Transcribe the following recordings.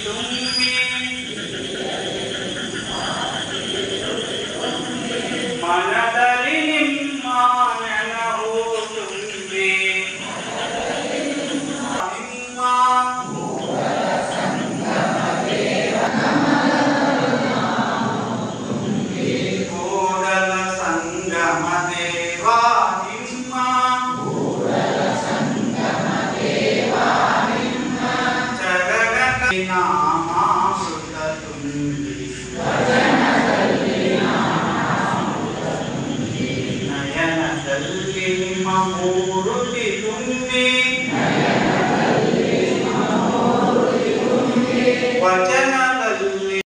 ತುಂಬಿ ಮನದಲ್ಲಿ ನಿಮ್ಮ ನೆನಹು ತುಂಬಿ ನಿಮ್ಮ ಕೂಡಲ ಸಂಗಮ ದೇವ ನಿಮ್ಮ ಜಗಗತಿ ನಾಮಾಮೃತ ತುಂಬಿ ನಯನದಲ್ಲಿ ನಿಮ್ಮ ಮೂರುತಿ ತುಂಬಿ ವಚನದಲ್ಲಿ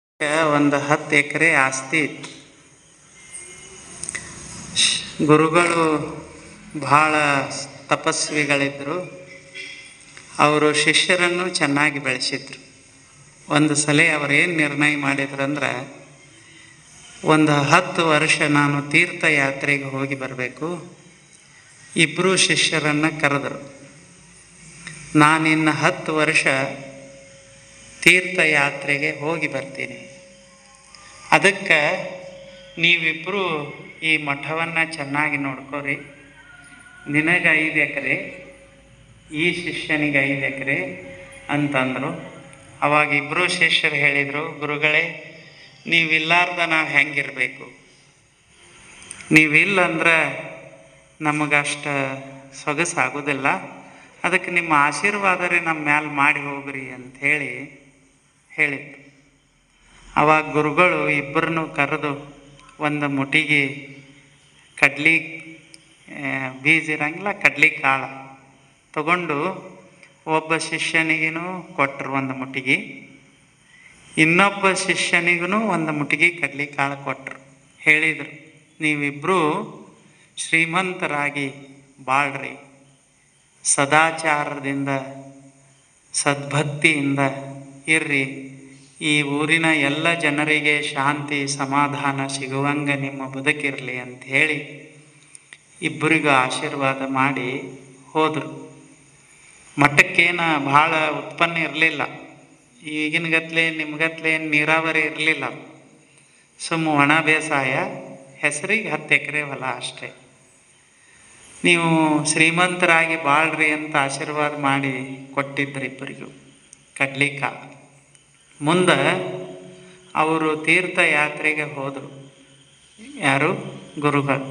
ಒಂದು 10 ಎಕರೆ ಆಸ್ತಿ ಇತ್ತು. ಗುರುಗಳು ಬಹಳ ತಪಸ್ವಿಗಳಿದ್ದರು. ಅವರು ಶಿಷ್ಯರನ್ನು ಚೆನ್ನಾಗಿ ಬೆಳೆಸಿದ್ರು. ಒಂದು ಸಲ ಅವರೇನು ನಿರ್ಣಯ ಮಾಡಿದ್ರು ಅಂದ್ರೆ, ಒಂದು 10 ವರ್ಷ ನಾನು ತೀರ್ಥಯಾತ್ರೆಗೆ ಹೋಗಿ ಬರಬೇಕು. ಇಬ್ಬರು ಶಿಷ್ಯರನ್ನು ಕರೆದರು. ನಾನಿನ್ನು 10 ವರ್ಷ ತೀರ್ಥಯಾತ್ರೆಗೆ ಹೋಗಿ ಬರ್ತೀನಿ. ಅದಕ್ಕೆ ನೀವಿಬ್ಬರು ಈ ಮಠವನ್ನು ಚೆನ್ನಾಗಿ ನೋಡ್ಕೋರಿ. ನಿನಗೆ 5 ಎಕರೆ, ಈ ಶಿಷ್ಯನಿಗೆ 5 ಎಕರೆ ಅಂತಂದರು. ಅವಾಗ ಇಬ್ಬರು ಶಿಷ್ಯರು ಹೇಳಿದರು, ಗುರುಗಳೇ ನೀವಿಲ್ಲಾರ್ದ ನಾವು ಹೆಂಗಿರಬೇಕು? ನೀವಿಲ್ಲಂದ್ರೆ ನಮಗಷ್ಟು ಸೊಗಸಾಗೋದಿಲ್ಲ. ಅದಕ್ಕೆ ನಿಮ್ಮ ಆಶೀರ್ವಾದರೇ ನಮ್ಮ ಮ್ಯಾಲೆ ಮಾಡಿ ಹೋಗ್ರಿ ಅಂಥೇಳಿ ಹೇಳಿದ್ರು. ಅವಾಗ ಗುರುಗಳು ಇಬ್ಬರನ್ನು ಕರೆದು ಒಂದು ಮುಟಿಗೆ ಕಡ್ಲಿ ಬೀಜ ಇರಂಗಿಲ್ಲ, ಕಡ್ಲಿ ಕಾಳು ತಗೊಂಡು ಒಬ್ಬ ಶಿಷ್ಯನಿಗೂ ಕೊಟ್ಟರು ಒಂದು ಮುಟಿಗೆ, ಇನ್ನೊಬ್ಬ ಶಿಷ್ಯನಿಗೂ ಒಂದು ಮುಟಿಗೆ ಕಡ್ಲಿ ಕಾಳು ಕೊಟ್ಟರು. ಹೇಳಿದರು, ನೀವಿಬ್ಬರು ಶ್ರೀಮಂತರಾಗಿ ಬಾಳ್ರಿ, ಸದಾಚಾರದಿಂದ ಸದ್ಭಕ್ತಿಯಿಂದ ಇರ್ರಿ, ಈ ಊರಿನ ಎಲ್ಲ ಜನರಿಗೆ ಶಾಂತಿ ಸಮಾಧಾನ ಸಿಗುವಂಗೆ ನಿಮ್ಮ ಬದುಕಿರಲಿ ಅಂಥೇಳಿ ಇಬ್ಬರಿಗೂ ಆಶೀರ್ವಾದ ಮಾಡಿ ಹೋದರು. ಮಠಕ್ಕೇನು ಭಾಳ ಉತ್ಪನ್ನ ಇರಲಿಲ್ಲ. ಈಗಿನ ಗತ್ಲೆ ನಿಮ್ಗತ್ಲೆ ನೀರಾವರಿ ಇರಲಿಲ್ಲ. ಸುಮ್ಮ ಒಣ ಬೇಸಾಯ, ಹೆಸರಿಗೆ 10 ಎಕರೆ ಹೊಲ ಅಷ್ಟೇ. ನೀವು ಶ್ರೀಮಂತರಾಗಿ ಬಾಳ್ರಿ ಅಂತ ಆಶೀರ್ವಾದ ಮಾಡಿ ಕೊಟ್ಟಿದ್ರು ಇಬ್ಬರಿಗೂ ಕಡ್ಲಿಕಾಳು. ಮುಂದೆ ಅವರು ತೀರ್ಥಯಾತ್ರೆಗೆ ಹೋದರು. ಯಾರು? ಗುರುಗಳು.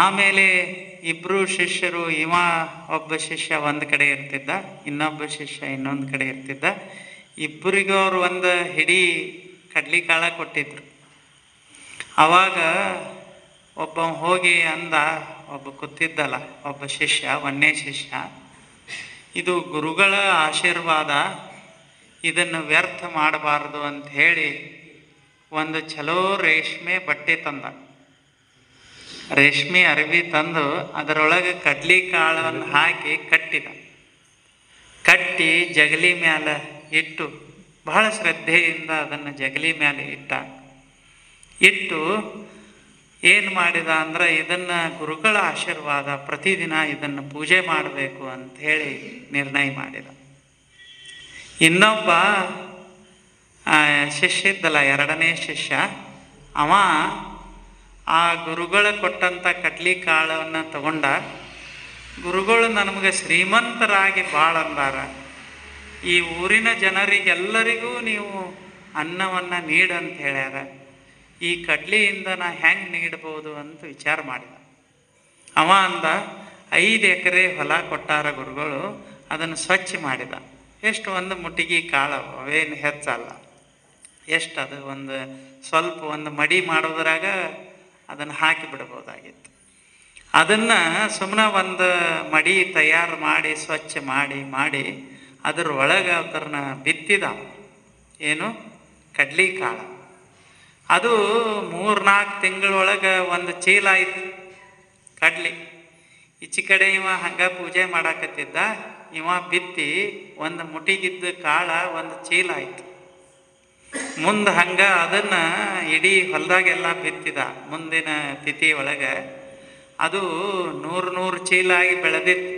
ಆಮೇಲೆ ಇಬ್ಬರು ಶಿಷ್ಯರು, ಒಬ್ಬ ಶಿಷ್ಯ ಒಂದು ಕಡೆ ಇರ್ತಿದ್ದ, ಇನ್ನೊಬ್ಬ ಶಿಷ್ಯ ಇನ್ನೊಂದು ಕಡೆ ಇರ್ತಿದ್ದ. ಇಬ್ಬರಿಗೂ ಅವರು ಒಂದು ಹಿಡಿ ಕಡ್ಲಿಕಾಳು ಕೊಟ್ಟಿದ್ರು. ಆವಾಗ ಒಬ್ಬ ಹೋಗಿ ಅಂದ, ಒಬ್ಬ ಕೂತಿದ್ದಲ್ಲ ಒಬ್ಬ ಶಿಷ್ಯ, 1ನೇ ಶಿಷ್ಯ, ಇದು ಗುರುಗಳ ಆಶೀರ್ವಾದ, ಇದನ್ನು ವ್ಯರ್ಥ ಮಾಡಬಾರ್ದು ಅಂತ ಹೇಳಿ ಒಂದು ಚಲೋ ರೇಷ್ಮೆ ಬಟ್ಟೆ ತಂದ. ರೇಷ್ಮೆ ಅರಿವಿ ತಂದು ಅದರೊಳಗೆ ಕಡ್ಲಿ ಕಾಳನ್ನು ಹಾಕಿ ಕಟ್ಟಿದ. ಕಟ್ಟಿ ಜಗಲಿ ಮ್ಯಾಲೆ ಇಟ್ಟು ಬಹಳ ಶ್ರದ್ಧೆಯಿಂದ ಅದನ್ನು ಜಗಲಿ ಮೇಲೆ ಇಟ್ಟು ಏನು ಮಾಡಿದ ಅಂದ್ರೆ, ಇದನ್ನು ಗುರುಗಳ ಆಶೀರ್ವಾದ, ಪ್ರತಿದಿನ ಇದನ್ನು ಪೂಜೆ ಮಾಡಬೇಕು ಅಂಥೇಳಿ ನಿರ್ಣಯ ಮಾಡಿದ. ಇನ್ನೊಬ್ಬ ಶಿಷ್ಯ ಇದ್ದಲ್ಲ, 2ನೇ ಶಿಷ್ಯ, ಅವ ಆ ಗುರುಗಳು ಕೊಟ್ಟಂಥ ಕಡ್ಲಿ ಕಾಳನ್ನು ತಗೊಂಡ. ಗುರುಗಳು ನಮಗೆ ಶ್ರೀಮಂತರಾಗಿ ಭಾಳ ಅಂದಾರ, ಈ ಊರಿನ ಜನರಿಗೆಲ್ಲರಿಗೂ ನೀವು ಅನ್ನವನ್ನು ನೀಡಂತ ಹೇಳ್ಯಾರ, ಈ ಕಡ್ಲಿಯಿಂದ ನಾ ಹೆಂಗೆ ನೀಡ್ಬೋದು ಅಂತ ವಿಚಾರ ಮಾಡಿದ. ಅವ ಅಂದ, 5 ಎಕರೆ ಹೊಲ ಕೊಟ್ಟಾರ ಗುರುಗಳು, ಅದನ್ನು ಸ್ವಚ್ಛ ಮಾಡಿದ. ಎಷ್ಟು? ಒಂದು ಮುಟ್ಟಿಗೆ ಕಾಳು, ಅವೇನು ಹೆಚ್ಚಲ್ಲ. ಎಷ್ಟು ಅದು? ಸ್ವಲ್ಪ ಒಂದು ಮಡಿ ಮಾಡೋದ್ರಾಗ ಅದನ್ನು ಹಾಕಿ ಬಿಡ್ಬೋದಾಗಿತ್ತು. ಅದನ್ನು ಸುಮ್ಮನೆ ಒಂದು ಮಡಿ ತಯಾರು ಮಾಡಿ ಸ್ವಚ್ಛ ಮಾಡಿ ಅದರೊಳಗೆ ಅದನ್ನ ಬಿತ್ತಿದ. ಏನು? ಕಡ್ಲಿ ಕಾಳು. ಅದು 3-4 ತಿಂಗಳೊಳಗೆ ಒಂದು ಚೀಲ ಆಯಿತು ಕಡ್ಲಿ. ಈಚೆ ಕಡೆ ಇವ ಹಂಗೆ ಪೂಜೆ ಮಾಡಾಕತ್ತಿದ್ದ, ಇವ ಬಿತ್ತಿ ಒಂದು ಮುಟಿಗಿದ್ದ ಕಾಳ ಒಂದು ಚೀಲ ಆಯಿತು. ಮುಂದೆ ಹಂಗೆ ಅದನ್ನು ಇಡೀ ಹೊಲದಾಗೆಲ್ಲ ಬಿತ್ತಿದ. ಮುಂದಿನ ತಿಥಿ ಒಳಗೆ ಅದು 100 ಚೀಲ ಆಗಿ ಬೆಳೆದಿತ್ತು.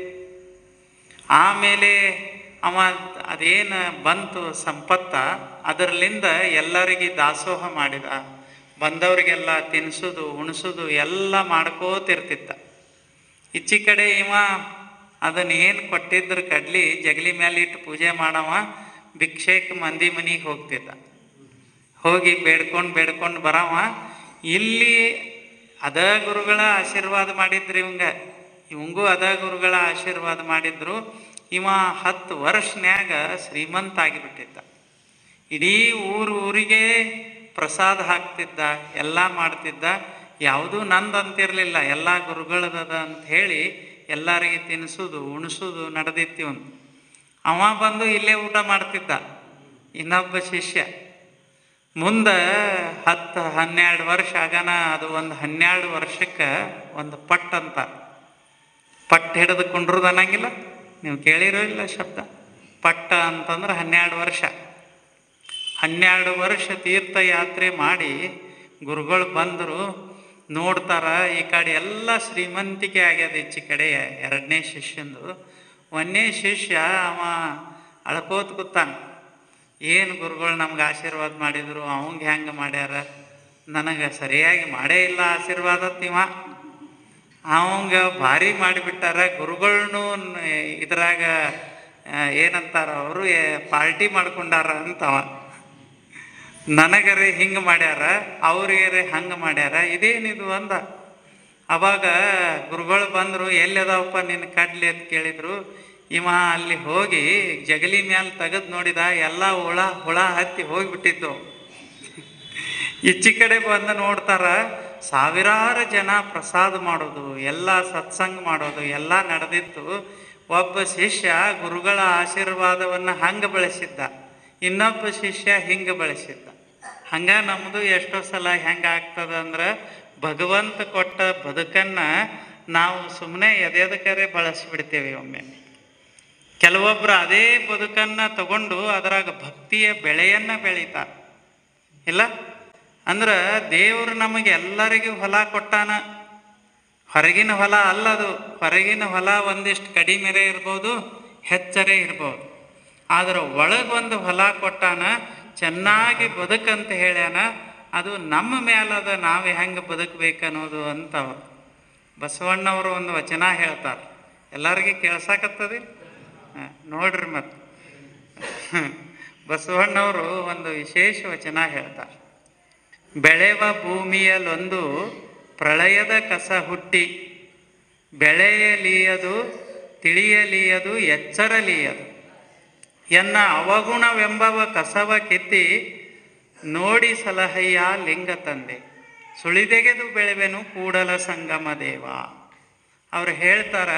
ಆಮೇಲೆ ಅವ ಅದೇನು ಬಂತು ಸಂಪತ್ತ ಅದರಲ್ಲಿಂದ ಎಲ್ಲರಿಗೆ ದಾಸೋಹ ಮಾಡಿದ, ಬಂದವರಿಗೆಲ್ಲ ತಿನ್ನಿಸೋದು ಉಣಿಸೋದು ಎಲ್ಲ ಮಾಡ್ಕೋತಿರ್ತಿದ್ದ. ಈಚಿ ಕಡೆ ಇವ ಅದನ್ನ ಏನು ಕೊಟ್ಟಿದ್ರ ಕಡ್ಲಿ ಜಗಲಿ ಮೇಲೆ ಇಟ್ಟು ಪೂಜೆ ಮಾಡವ ಭಿಕ್ಷೆಕ್ ಮಂದಿ ಮನೆಗೆ ಹೋಗ್ತಿದ್ದ. ಹೋಗಿ ಬೇಡ್ಕೊಂಡು ಬರವ. ಇಲ್ಲಿ ಅದ ಗುರುಗಳ ಆಶೀರ್ವಾದ ಮಾಡಿದ್ರು ಇವಂಗೂ ಅದ ಗುರುಗಳ ಆಶೀರ್ವಾದ ಮಾಡಿದ್ರು. ಇವ 10 ವರ್ಷನ್ಯಾಗ ಶ್ರೀಮಂತ ಆಗಿಬಿಟ್ಟಿದ್ದ. ಇಡೀ ಊರಿಗೆ ಪ್ರಸಾದ ಹಾಕ್ತಿದ್ದ, ಎಲ್ಲ ಮಾಡ್ತಿದ್ದ. ಯಾವುದೂ ನಂದಂತಿರಲಿಲ್ಲ, ಎಲ್ಲ ಗುರುಗಳದ ಅಂತ ಹೇಳಿ ಎಲ್ಲರಿಗೆ ತಿನ್ನಿಸೋದು ಉಣಿಸೋದು ನಡೆದಿತ್ತು. ಅವ ಬಂದು ಇಲ್ಲೇ ಊಟ ಮಾಡ್ತಿದ್ದ. ಇನ್ನೊಬ್ಬ ಶಿಷ್ಯ ಮುಂದೆ 10-12 ವರ್ಷ ಆಗನ ಅದು ಒಂದು 12 ವರ್ಷಕ್ಕೆ ಒಂದು ಪಟ್ ಅಂತ ಪಟ್ಟು ಹಿಡಿದು ಕುಂಡ್ರದು ಅನ್ನಂಗಿಲ್ಲ, ನೀವು ಕೇಳಿರೋ ಇಲ್ಲ ಶಬ್ದ. ಪಟ್ಟ ಅಂತಂದ್ರೆ 12 ವರ್ಷ. 12 ವರ್ಷ ತೀರ್ಥಯಾತ್ರೆ ಮಾಡಿ ಗುರುಗಳು ಬಂದರು, ನೋಡ್ತಾರ ಈ ಕಡೆ ಎಲ್ಲ ಶ್ರೀಮಂತಿಕೆ ಆಗ್ಯದ. ಈಚೆ ಕಡೆ 2ನೇ ಶಿಷ್ಯಂದು. 1ನೇ ಶಿಷ್ಯ ಅವ ಅಳ್ಕೋತ ಕೂತಾನ. ಏನು ಗುರುಗಳು ನಮ್ಗೆ ಆಶೀರ್ವಾದ ಮಾಡಿದರು, ಅವಂಗೆ ಹೆಂಗೆ ಮಾಡ್ಯಾರ, ನನಗೆ ಸರಿಯಾಗಿ ಮಾಡೇ ಇಲ್ಲ ಆಶೀರ್ವಾದತ್ತಿವ. ಅವಂಗೆ ಭಾರಿ ಮಾಡಿಬಿಟ್ಟಾರ ಗುರುಗಳ್ನು. ಇದ್ರಾಗ ಏನಂತಾರ ಅವರು, ಪಾರ್ಟಿ ಮಾಡ್ಕೊಂಡಾರ ಅಂತವ. ನನಗರೆ ಹಿಂಗೆ ಮಾಡ್ಯಾರ, ಅವ್ರಿಗರೆ ಹಂಗೆ ಮಾಡ್ಯಾರ, ಇದೇನಿದು ಅಂದ. ಅವಾಗ ಗುರುಗಳು ಬಂದರು, ಎಲ್ಲದವಪ್ಪ ನಿನ್ನ ಕಡ್ಲಿ ಅಂತ ಕೇಳಿದರು. ಇವ ಅಲ್ಲಿ ಹೋಗಿ ಜಗಲಿ ಮ್ಯಾಲೆ ತೆಗೆದು ನೋಡಿದ, ಎಲ್ಲ ಹುಳ ಹತ್ತಿ ಹೋಗಿಬಿಟ್ಟಿದ್ದು. ಈಚಿ ಕಡೆ ಬಂದು ನೋಡ್ತಾರ, ಸಾವಿರಾರು ಜನ ಪ್ರಸಾದ ಮಾಡೋದು, ಎಲ್ಲ ಸತ್ಸಂಗ ಮಾಡೋದು ಎಲ್ಲ ನಡೆದಿತ್ತು. ಒಬ್ಬ ಶಿಷ್ಯ ಗುರುಗಳ ಆಶೀರ್ವಾದವನ್ನು ಹಂಗೆ ಬೆಳೆಸಿದ್ದ, ಇನ್ನೊಬ್ಬ ಶಿಷ್ಯ ಹಿಂಗೆ ಬೆಳೆಸಿದ್ದ. ಹಂಗೆ ನಮ್ಮದು ಎಷ್ಟೋ ಸಲ ಹೆಂಗೆ ಆಗ್ತದೆ ಅಂದ್ರೆ, ಭಗವಂತ ಕೊಟ್ಟ ಬದುಕನ್ನು ನಾವು ಸುಮ್ಮನೆ ಎದೆದಕ್ಕರೆ ಬಳಸಿಬಿಡ್ತೇವೆ. ಒಮ್ಮೆ ಕೆಲವೊಬ್ಬರು ಅದೇ ಬದುಕನ್ನು ತಗೊಂಡು ಅದರಾಗ ಭಕ್ತಿಯ ಬೆಳೆಯನ್ನು ಬೆಳೀತಾರೆ. ಇಲ್ಲ ಅಂದ್ರೆ ದೇವರು ನಮಗೆ ಎಲ್ಲರಿಗೂ ಹೊಲ ಕೊಟ್ಟಾನ. ಹೊರಗಿನ ಹೊಲ ಅಲ್ಲದು. ಹೊರಗಿನ ಹೊಲ ಒಂದಿಷ್ಟು ಕಡಿಮೆರೆ ಇರ್ಬೋದು, ಹೆಚ್ಚರೇ ಇರ್ಬೋದು. ಆದ್ರೆ ಒಳಗೊಂದು ಹೊಲ ಕೊಟ್ಟಾನ, ಚೆನ್ನಾಗಿ ಬದುಕಂತ ಹೇಳ್ಯಾನ. ಅದು ನಮ್ಮ ಮೇಲದ, ನಾವು ಹೆಂಗೆ ಬದುಕಬೇಕನ್ನೋದು ಅಂತವ್ರು. ಬಸವಣ್ಣವರು ಒಂದು ವಚನ ಹೇಳ್ತಾರೆ, ಎಲ್ಲರಿಗೂ ಕೇಳ್ಸಾಕತ್ತದಿ ನೋಡ್ರಿ. ಮತ್ತು ಬಸವಣ್ಣವರು ಒಂದು ವಿಶೇಷ ವಚನ ಹೇಳ್ತಾರೆ. ಬೆಳೆವ ಭೂಮಿಯಲ್ಲೊಂದು ಪ್ರಳಯದ ಕಸ ಹುಟ್ಟಿ, ಬೆಳೆಯಲಿಯದು ತಿಳಿಯಲಿಯದು ಎಚ್ಚರಲಿಯದು, ಎನ್ನ ಅವಗುಣವೆಂಬವ ಕಸವ ಕಿತ್ತಿ ನೋಡಿ ಸಲಹಯ್ಯ ಲಿಂಗ ತಂದೆ, ಸುಳಿದೆಗೆದು ಬೆಳೆವೆನು ಕೂಡಲ ಸಂಗಮ ದೇವ. ಅವ್ರು ಹೇಳ್ತಾರ,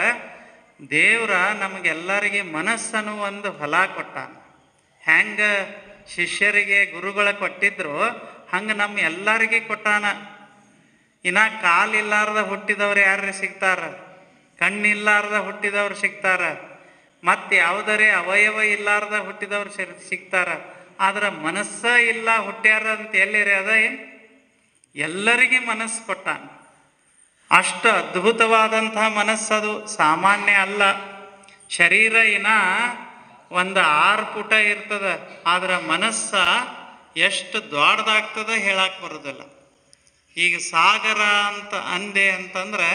ದೇವ್ರ ನಮಗೆಲ್ಲರಿಗೆ ಮನಸ್ಸನ್ನು ಒಂದು ಹೊಲ ಕೊಟ್ಟಾನ. ಹೆಂಗೆ ಶಿಷ್ಯರಿಗೆ ಗುರುಗಳ ಕೊಟ್ಟಿದ್ರು ಹಂಗೆ ನಮ್ಮ ಎಲ್ಲರಿಗೆ ಕೊಟ್ಟಾನ. ಇನ್ನು ಕಾಲಿಲ್ಲಾರ್ದ ಹುಟ್ಟಿದವ್ರು ಯಾರು ಸಿಗ್ತಾರ, ಕಣ್ಣಿಲ್ಲಾರ್ದ ಹುಟ್ಟಿದವ್ರು ಸಿಗ್ತಾರ, ಮತ್ತು ಯಾವುದರೇ ಅವಯವ ಇಲ್ಲಾರ್ದ ಹುಟ್ಟಿದವ್ರು ಸಿಗ್ತಾರ. ಆದ್ರೆ ಮನಸ್ಸ ಇಲ್ಲ ಹುಟ್ಟ್ಯಾರ ಅಂತ ಎಲ್ಲಿರಿ? ಅದ ಏನು? ಎಲ್ಲರಿಗೆ ಮನಸ್ಸು ಕೊಟ್ಟಾನ. ಅಷ್ಟು ಅದ್ಭುತವಾದಂತಹ ಮನಸ್ಸದು, ಸಾಮಾನ್ಯ ಅಲ್ಲ. ಶರೀರ ಒಂದು 6 ಪುಟ ಇರ್ತದೆ, ಆದ್ರೆ ಮನಸ್ಸ ಎಷ್ಟು ದೊಡ್ಡದಾಗ್ತದೆ ಹೇಳಕ್ಕೆ ಬರೋದಿಲ್ಲ. ಈಗ ಸಾಗರ ಅಂತ ಅಂದೆ ಅಂತಂದ್ರೆ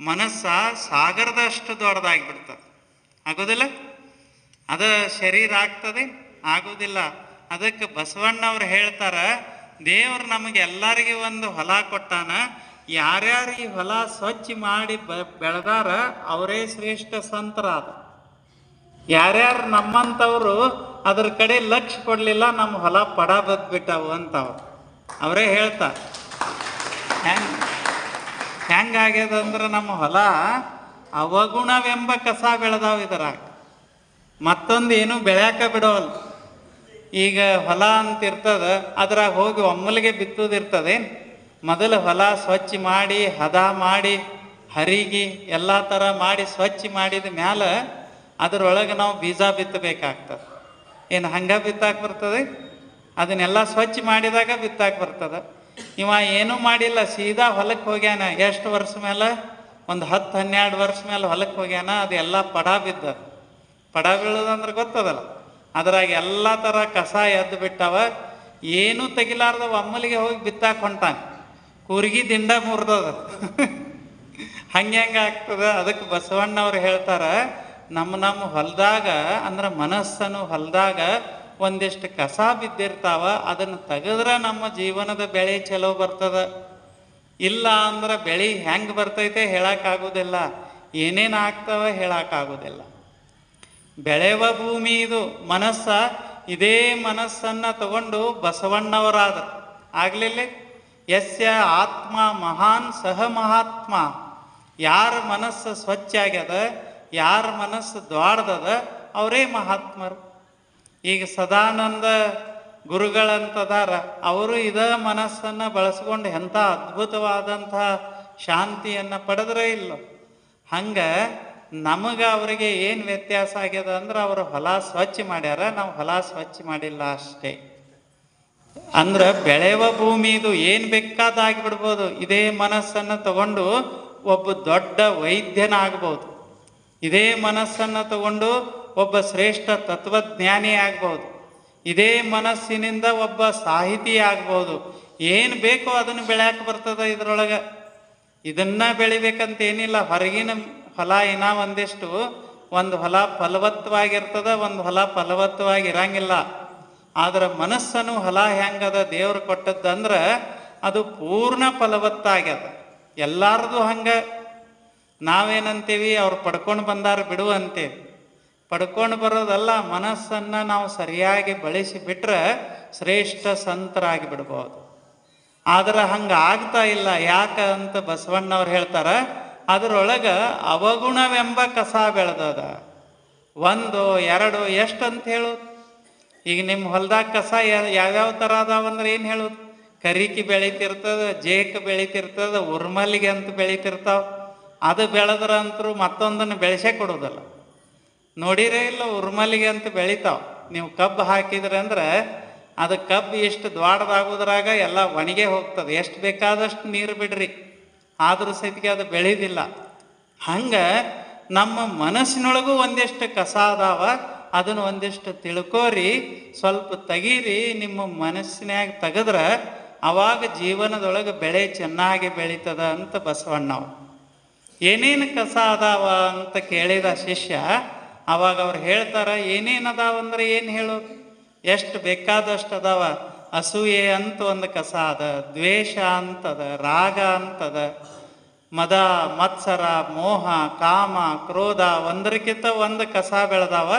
ಮನಸ್ಸ ಸಾಗರದಷ್ಟು ದೊಡ್ಡದಾಗಿಬಿಡ್ತದೆ. ಆಗೋದಿಲ್ಲ? ಅದು ಶರೀರ ಆಗ್ತದೆ? ಆಗೋದಿಲ್ಲ. ಅದಕ್ಕೆ ಬಸವಣ್ಣವ್ರು ಹೇಳ್ತಾರೆ, ದೇವರು ನಮಗೆ ಎಲ್ಲರಿಗೂ ಒಂದು ಹೊಲ ಕೊಟ್ಟಾನ. ಯಾರ್ಯಾರು ಈ ಹೊಲ ಸ್ವಚ್ಛ ಮಾಡಿ ಬೆಳೆದಾರ ಅವರೇ ಶ್ರೇಷ್ಠ ಸಂತರಾದ. ಯಾರ್ಯಾರು ನಮ್ಮಂಥವ್ರು ಅದ್ರ ಕಡೆ ಲಕ್ಷ್ಯ ಕೊಡಲಿಲ್ಲ, ನಮ್ಮ ಹೊಲ ಪಡ ಬದ್ಬಿಟ್ಟವು ಅಂತವ್ರು ಅವರೇ ಹೇಳ್ತಾರೆ. ಹೆಂಗಾಗ್ಯದಂದ್ರೆ ನಮ್ಮ ಹೊಲ ಅವಗುಣವೆಂಬ ಕಸ ಬೆಳೆದಾವ ಇದರಾಗ, ಮತ್ತೊಂದು ಏನು ಬೆಳ್ಯಾಕ ಬಿಡೋವಲ್ಲ. ಈಗ ಹೊಲ ಅಂತ ಇರ್ತದೆ, ಅದ್ರಾಗ ಹೋಗಿ ಒಮ್ಮಲಿಗೆ ಬಿತ್ತೋದಿರ್ತದೆ. ಮೊದಲು ಹೊಲ ಸ್ವಚ್ಛ ಮಾಡಿ ಹದ ಮಾಡಿ ಹರಿಗಿ ಎಲ್ಲ ಥರ ಮಾಡಿ ಸ್ವಚ್ಛ ಮಾಡಿದ ಮ್ಯಾಲೆ ಅದರೊಳಗೆ ನಾವು ಬೀಜ ಬಿತ್ತಬೇಕಾಗ್ತದೆ. ಏನು ಹಂಗೆ ಬಿತ್ತಾಕೆ ಬರ್ತದೆ? ಅದನ್ನೆಲ್ಲ ಸ್ವಚ್ಛ ಮಾಡಿದಾಗ ಬಿತ್ತಾಕೆ ಬರ್ತದೆ. ಇವ ಏನೂ ಮಾಡಿಲ್ಲ, ಸೀದಾ ಹೊಲಕ್ಕೆ ಹೋಗ್ಯಾನ. ಎಷ್ಟು ವರ್ಷ ಮೇಲೆ? ಒಂದು 10-12 ವರ್ಷ ಮೇಲೆ ಹೊಲಕ್ಕೆ ಹೋಗ್ಯಾನ. ಅದೆಲ್ಲ ಪಡ ಬಿದ್ದ. ಪಡ ಬೀಳೋದಂದ್ರೆ ಗೊತ್ತದಲ್ಲ, ಅದ್ರಾಗ ಎಲ್ಲ ಥರ ಕಸ ಎದ್ದು ಬಿಟ್ಟವ. ಏನೂ ತೆಗಿಲಾರ್ದ ಒಮ್ಮಲಿಗೆ ಹೋಗಿ ಬಿತ್ತಾಕ ಹೊಂಟಾನೆ, ಕೂರ್ಗಿ ದಿಂಡ ಮುರಿದದ. ಹಂಗೆ ಆಗ್ತದ. ಅದಕ್ಕೆ ಬಸವಣ್ಣವ್ರು ಹೇಳ್ತಾರ, ನಮ್ಮ ಹೊಲದಾಗ ಅಂದ್ರೆ ಮನಸ್ಸನ್ನು ಹೊಲದಾಗ ಒಂದಿಷ್ಟು ಕಸ ಬಿದ್ದಿರ್ತಾವ, ಅದನ್ನು ತೆಗೆದ್ರೆ ನಮ್ಮ ಜೀವನದ ಬೆಳೆ ಚಲೋ ಬರ್ತದ. ಇಲ್ಲ ಅಂದ್ರೆ ಬೆಳೆ ಹೆಂಗೆ ಬರ್ತೈತೆ ಹೇಳಕ್ಕಾಗೋದಿಲ್ಲ, ಏನೇನು ಆಗ್ತಾವ ಹೇಳಕ್ಕಾಗೋದಿಲ್ಲ. ಬೆಳೆವ ಭೂಮಿ ಇದು ಮನಸ್ಸ. ಇದೇ ಮನಸ್ಸನ್ನು ತಗೊಂಡು ಬಸವಣ್ಣವರಾದ ಆಗ್ಲಿಲ್ಲ. ಯಸ್ಯ ಆತ್ಮ ಮಹಾನ್ ಸಹ ಮಹಾತ್ಮ. ಯಾರ ಮನಸ್ಸು ಸ್ವಚ್ಛ ಆಗ್ಯದ, ಯಾರ ಮನಸ್ಸು ದ್ವಾಡ್ದದ, ಅವರೇ ಮಹಾತ್ಮರು. ಈಗ ಸದಾನಂದ ಗುರುಗಳಂತದಾರ, ಅವರು ಇದ ಮನಸ್ಸನ್ನು ಬಳಸ್ಕೊಂಡು ಎಂಥ ಅದ್ಭುತವಾದಂಥ ಶಾಂತಿಯನ್ನು ಪಡೆದ್ರೆ ಇಲ್ಲ. ಹಂಗೆ ನಮಗೆ ಅವರಿಗೆ ಏನು ವ್ಯತ್ಯಾಸ ಆಗ್ಯದ ಅಂದ್ರೆ, ಅವರು ಹೊಲ ಸ್ವಚ್ಛ ಮಾಡ್ಯಾರ, ನಾವು ಹೊಲ ಸ್ವಚ್ಛ ಮಾಡಿಲ್ಲ ಅಷ್ಟೇ. ಅಂದ್ರೆ ಬೆಳೆಯುವ ಭೂಮಿ ಇದು, ಏನು ಬೇಕಾದಾಗಿಬಿಡ್ಬೋದು. ಇದೇ ಮನಸ್ಸನ್ನು ತಗೊಂಡು ಒಬ್ಬ ದೊಡ್ಡ ವೈದ್ಯನಾಗ್ಬೋದು, ಇದೇ ಮನಸ್ಸನ್ನು ತಗೊಂಡು ಒಬ್ಬ ಶ್ರೇಷ್ಠ ತತ್ವಜ್ಞಾನಿ ಆಗ್ಬೋದು, ಇದೇ ಮನಸ್ಸಿನಿಂದ ಒಬ್ಬ ಸಾಹಿತಿ ಆಗ್ಬೋದು. ಏನು ಬೇಕೋ ಅದನ್ನು ಬೆಳ್ಯಾಕೆ ಬರ್ತದೆ ಇದ್ರೊಳಗೆ. ಇದನ್ನ ಬೆಳಿಬೇಕಂತ ಏನಿಲ್ಲ. ಹೊರಗಿನ ಹೊಲ ಏನೋ ಒಂದಿಷ್ಟು, ಒಂದು ಹೊಲ ಫಲವತ್ತವಾಗಿರ್ತದೆ, ಒಂದು ಹೊಲ ಫಲವತ್ತವಾಗಿರಂಗಿಲ್ಲ. ಆದ್ರೆ ಮನಸ್ಸನ್ನು ಹೊಲ ಹೆಂಗದ ದೇವ್ರು ಕೊಟ್ಟದ್ದಂದ್ರೆ ಅದು ಪೂರ್ಣ ಫಲವತ್ತಾಗ್ಯದ. ಎಲ್ಲಾರ್ದು ಹಂಗೆ. ನಾವೇನಂತೀವಿ, ಅವ್ರು ಪಡ್ಕೊಂಡು ಬಂದಾರ ಬಿಡು ಅಂತೇವಿ. ಪಡ್ಕೊಂಡು ಬರೋದಲ್ಲ, ಮನಸ್ಸನ್ನು ನಾವು ಸರಿಯಾಗಿ ಬಳಸಿ ಬಿಟ್ರೆ ಶ್ರೇಷ್ಠ ಸಂತರಾಗಿ ಬಿಡ್ಬೋದು. ಆದ್ರೆ ಹಂಗೆ ಆಗ್ತಾ ಇಲ್ಲ. ಯಾಕೆ ಅಂತ ಬಸವಣ್ಣವ್ರು ಹೇಳ್ತಾರೆ, ಅದರೊಳಗೆ ಅವಗುಣವೆಂಬ ಕಸ ಬೆಳೆದದ. 1 2 ಎಷ್ಟು ಅಂತ ಹೇಳೋದು? ಈಗ ನಿಮ್ಮ ಹೊಲ್ದಾಗ ಕಸ ಯಾವ್ಯಾವ ಥರ ಅದಾವಂದ್ರೆ ಏನು ಹೇಳೋದು? ಕರಿಕಿ ಬೆಳೀತಿರ್ತದೆ, ಜೇಕ್ ಬೆಳೀತಿರ್ತದೆ, ಉರ್ಮಲ್ಲಿಗೆ ಅಂತ ಬೆಳೀತಿರ್ತಾವ. ಅದು ಬೆಳೆದ್ರಂತರೂ ಮತ್ತೊಂದನ್ನು ಬೆಳೆಸೇ ಕೊಡೋದಲ್ಲ. ನೋಡಿರೇ ಇಲ್ಲ, ಉರ್ಮಲ್ಲಿಗೆ ಅಂತ ಬೆಳಿತಾವ. ನೀವು ಕಬ್ಬು ಹಾಕಿದ್ರಿ ಅಂದ್ರೆ ಅದು ಕಬ್ಬು ಎಷ್ಟು ದ್ವಾಡದಾಗೋದ್ರಾಗ ಎಲ್ಲ ಒಣಗೆ ಹೋಗ್ತದೆ. ಎಷ್ಟು ಬೇಕಾದಷ್ಟು ನೀರು ಬಿಡ್ರಿ, ಆದರೂ ಸಹಿತಿಗೆ ಅದು ಬೆಳೆದಿಲ್ಲ. ಹಂಗೆ ನಮ್ಮ ಮನಸ್ಸಿನೊಳಗೂ ಒಂದಿಷ್ಟು ಕಸ ಅದಾವ, ಅದನ್ನು ಒಂದಿಷ್ಟು ತಿಳ್ಕೋರಿ, ಸ್ವಲ್ಪ ತೆಗೀರಿ. ನಿಮ್ಮ ಮನಸ್ಸಿನಾಗ ತೆಗೆದ್ರೆ ಅವಾಗ ಜೀವನದೊಳಗೆ ಬೆಳೆ ಚೆನ್ನಾಗಿ ಬೆಳೀತದ ಅಂತ ಬಸವಣ್ಣವ್ರು. ಏನೇನು ಕಸ ಅದಾವ ಅಂತ ಕೇಳಿದ ಶಿಷ್ಯ, ಅವಾಗ ಅವ್ರು ಹೇಳ್ತಾರೆ, ಏನೇನು ಅದಾವಂದ್ರೆ ಏನು ಹೇಳೋದು? ಎಷ್ಟು ಬೇಕಾದಷ್ಟು ಅದಾವ. ಅಸೂಯೆ ಅಂತ ಒಂದು ಕಸ ಅದ, ದ್ವೇಷ ಅಂತದ, ರಾಗ ಅಂತದ, ಮದ ಮತ್ಸರ ಮೋಹ ಕಾಮ ಕ್ರೋಧ, ಒಂದರಕ್ಕಿಂತ ಒಂದು ಕಸ ಬೆಳೆದಾವ.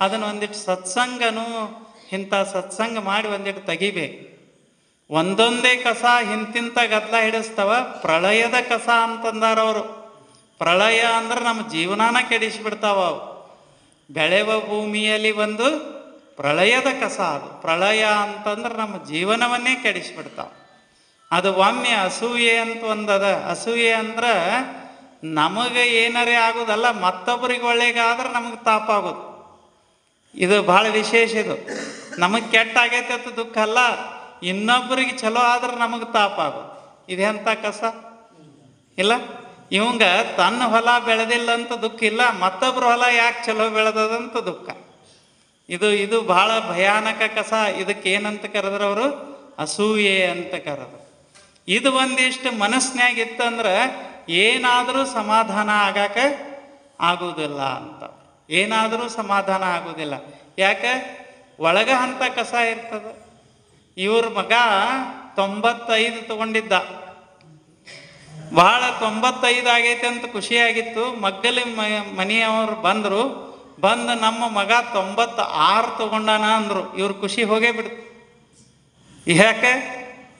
ಅದನ್ನು ಒಂದಿಟ್ಟು ಸತ್ಸಂಗನೂ ಇಂಥ ಸತ್ಸಂಗ ಮಾಡಿ ಒಂದಿಟ್ಟು ತೆಗಿಬೇಕು. ಒಂದೊಂದೇ ಕಸ ಇಂತಿಂತ ಗದ್ದಲ ಹಿಡಿಸ್ತವ. ಪ್ರಳಯದ ಕಸ ಅಂತಂದಾರ ಅವರು. ಪ್ರಳಯ ಅಂದ್ರೆ ನಮ್ಮ ಜೀವನಾನ ಕೆಡಿಸಿಬಿಡ್ತಾವ ಅವು. ಬೆಳೆಯುವ ಭೂಮಿಯಲ್ಲಿ ಒಂದು ಪ್ರಳಯದ ಕಸ ಅದು. ಪ್ರಳಯ ಅಂತಂದ್ರೆ ನಮ್ಮ ಜೀವನವನ್ನೇ ಕೆಡಿಸಿಬಿಡ್ತಾವ. ಅದು ಒಮ್ಮೆ ಅಸೂಯೆ ಅಂತ ಒಂದದ. ಅಸೂಯೆ ಅಂದ್ರೆ ನಮಗೆ ಏನಾರೇ ಆಗೋದಲ್ಲ, ಮತ್ತೊಬ್ಬರಿಗೆ ಒಳ್ಳೆಗಾದ್ರೆ ನಮಗೆ ತಾಪ ಆಗೋದು. ಇದು ಭಾಳ ವಿಶೇಷ. ಇದು ನಮಗೆ ಕೆಟ್ಟ ಆಗೈತೆ ಅಂತ ದುಃಖ ಅಲ್ಲ, ಇನ್ನೊಬ್ಬರಿಗೆ ಚಲೋ ಆದ್ರೆ ನಮಗೆ ತಾಪ ಆಗೋದು. ಇದೆಂಥ ಕಸ ಇಲ್ಲ. ಇವಂಗ ತನ್ನ ಹೊಲ ಬೆಳೆದಿಲ್ಲ ಅಂತ ದುಃಖ ಇಲ್ಲ, ಮತ್ತೊಬ್ಬರ ಹೊಲ ಯಾಕೆ ಚಲೋ ಬೆಳೆದದಂತ ದುಃಖ. ಇದು ಭಾಳ ಭಯಾನಕ ಕಸ. ಇದಕ್ಕೆ ಏನಂತ ಕರೆದ್ರು ಅವರು? ಅಸೂಯೆ ಅಂತ ಕರೆದ್ರು. ಇದು ಒಂದಿಷ್ಟು ಮನಸ್ಸಿನಾಗ ಇತ್ತಂದ್ರೆ ಏನಾದರೂ ಸಮಾಧಾನ ಆಗಾಕ ಆಗುವುದಿಲ್ಲ ಅಂತ. ಏನಾದರೂ ಸಮಾಧಾನ ಆಗೋದಿಲ್ಲ. ಯಾಕೆ? ಒಳಗೆ ಅಂಥ ಕಸ ಇರ್ತದೆ. ಇವ್ರ ಮಗ 95 ತಗೊಂಡಿದ್ದ. ಭಾಳ 95 ಆಗೈತೆ ಅಂತ ಖುಷಿಯಾಗಿತ್ತು. ಮಗ್ಗಲಿ ಮನೆಯವರು ಬಂದು ನಮ್ಮ ಮಗ 96 ತಗೊಂಡಾನ ಅಂದರು. ಇವ್ರ ಖುಷಿ ಹೋಗೇ ಬಿಡ್ತು. ಯಾಕೆ?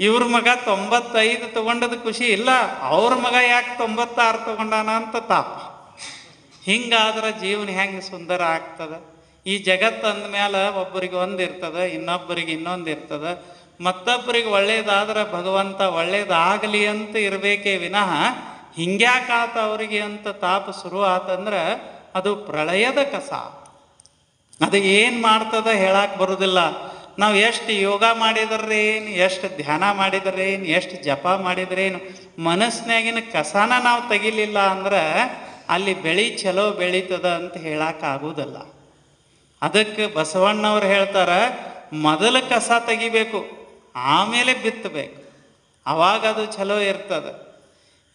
ಇವ್ರ ಮಗ 95 ತಗೊಂಡದ ಖುಷಿ ಇಲ್ಲ, ಅವ್ರ ಮಗ ಯಾಕೆ 96 ತಗೊಂಡಾನ ಅಂತ ತಾಪ. ಹಿಂಗಾದ್ರೆ ಜೀವನ ಹೆಂಗೆ ಸುಂದರ ಆಗ್ತದೆ? ಈ ಜಗತ್ತು ಅಂದಮೇಲೆ ಒಬ್ಬರಿಗೆ ಒಂದು ಇರ್ತದೆ, ಇನ್ನೊಬ್ಬರಿಗೆ ಇನ್ನೊಂದು ಇರ್ತದೆ. ಮತ್ತೊಬ್ಬರಿಗೆ ಒಳ್ಳೇದಾದ್ರೆ ಭಗವಂತ ಒಳ್ಳೇದಾಗಲಿ ಅಂತ ಇರಬೇಕೇ ವಿನಃ ಹಿಂಗ್ಯಾಕಾತ ಅವರಿಗೆ ಅಂತ ತಾಪ ಶುರು ಆತಂದ್ರೆ ಅದು ಪ್ರಳಯದ ಕಸ. ಅದು ಏನು ಮಾಡ್ತದ ಹೇಳಕ್ಕೆ ಬರೋದಿಲ್ಲ. ನಾವು ಎಷ್ಟು ಯೋಗ ಮಾಡಿದ್ರೇನು, ಎಷ್ಟು ಧ್ಯಾನ ಮಾಡಿದ್ರೇನು, ಎಷ್ಟು ಜಪ ಮಾಡಿದ್ರೇನು, ಮನಸ್ಸಿನಾಗಿನ ಕಸನ ನಾವು ತೆಗಿಲಿಲ್ಲ ಅಂದ್ರೆ ಅಲ್ಲಿ ಬೆಳೆ ಚಲೋ ಬೆಳೀತದ ಅಂತ ಹೇಳಕ್ಕಾಗೋದಲ್ಲ. ಅದಕ್ಕೆ ಬಸವಣ್ಣವ್ರು ಹೇಳ್ತಾರ, ಮೊದಲು ಕಸ ತೆಗಿಬೇಕು, ಆಮೇಲೆ ಬಿತ್ತಬೇಕು, ಅವಾಗ ಅದು ಚಲೋ ಇರ್ತದೆ.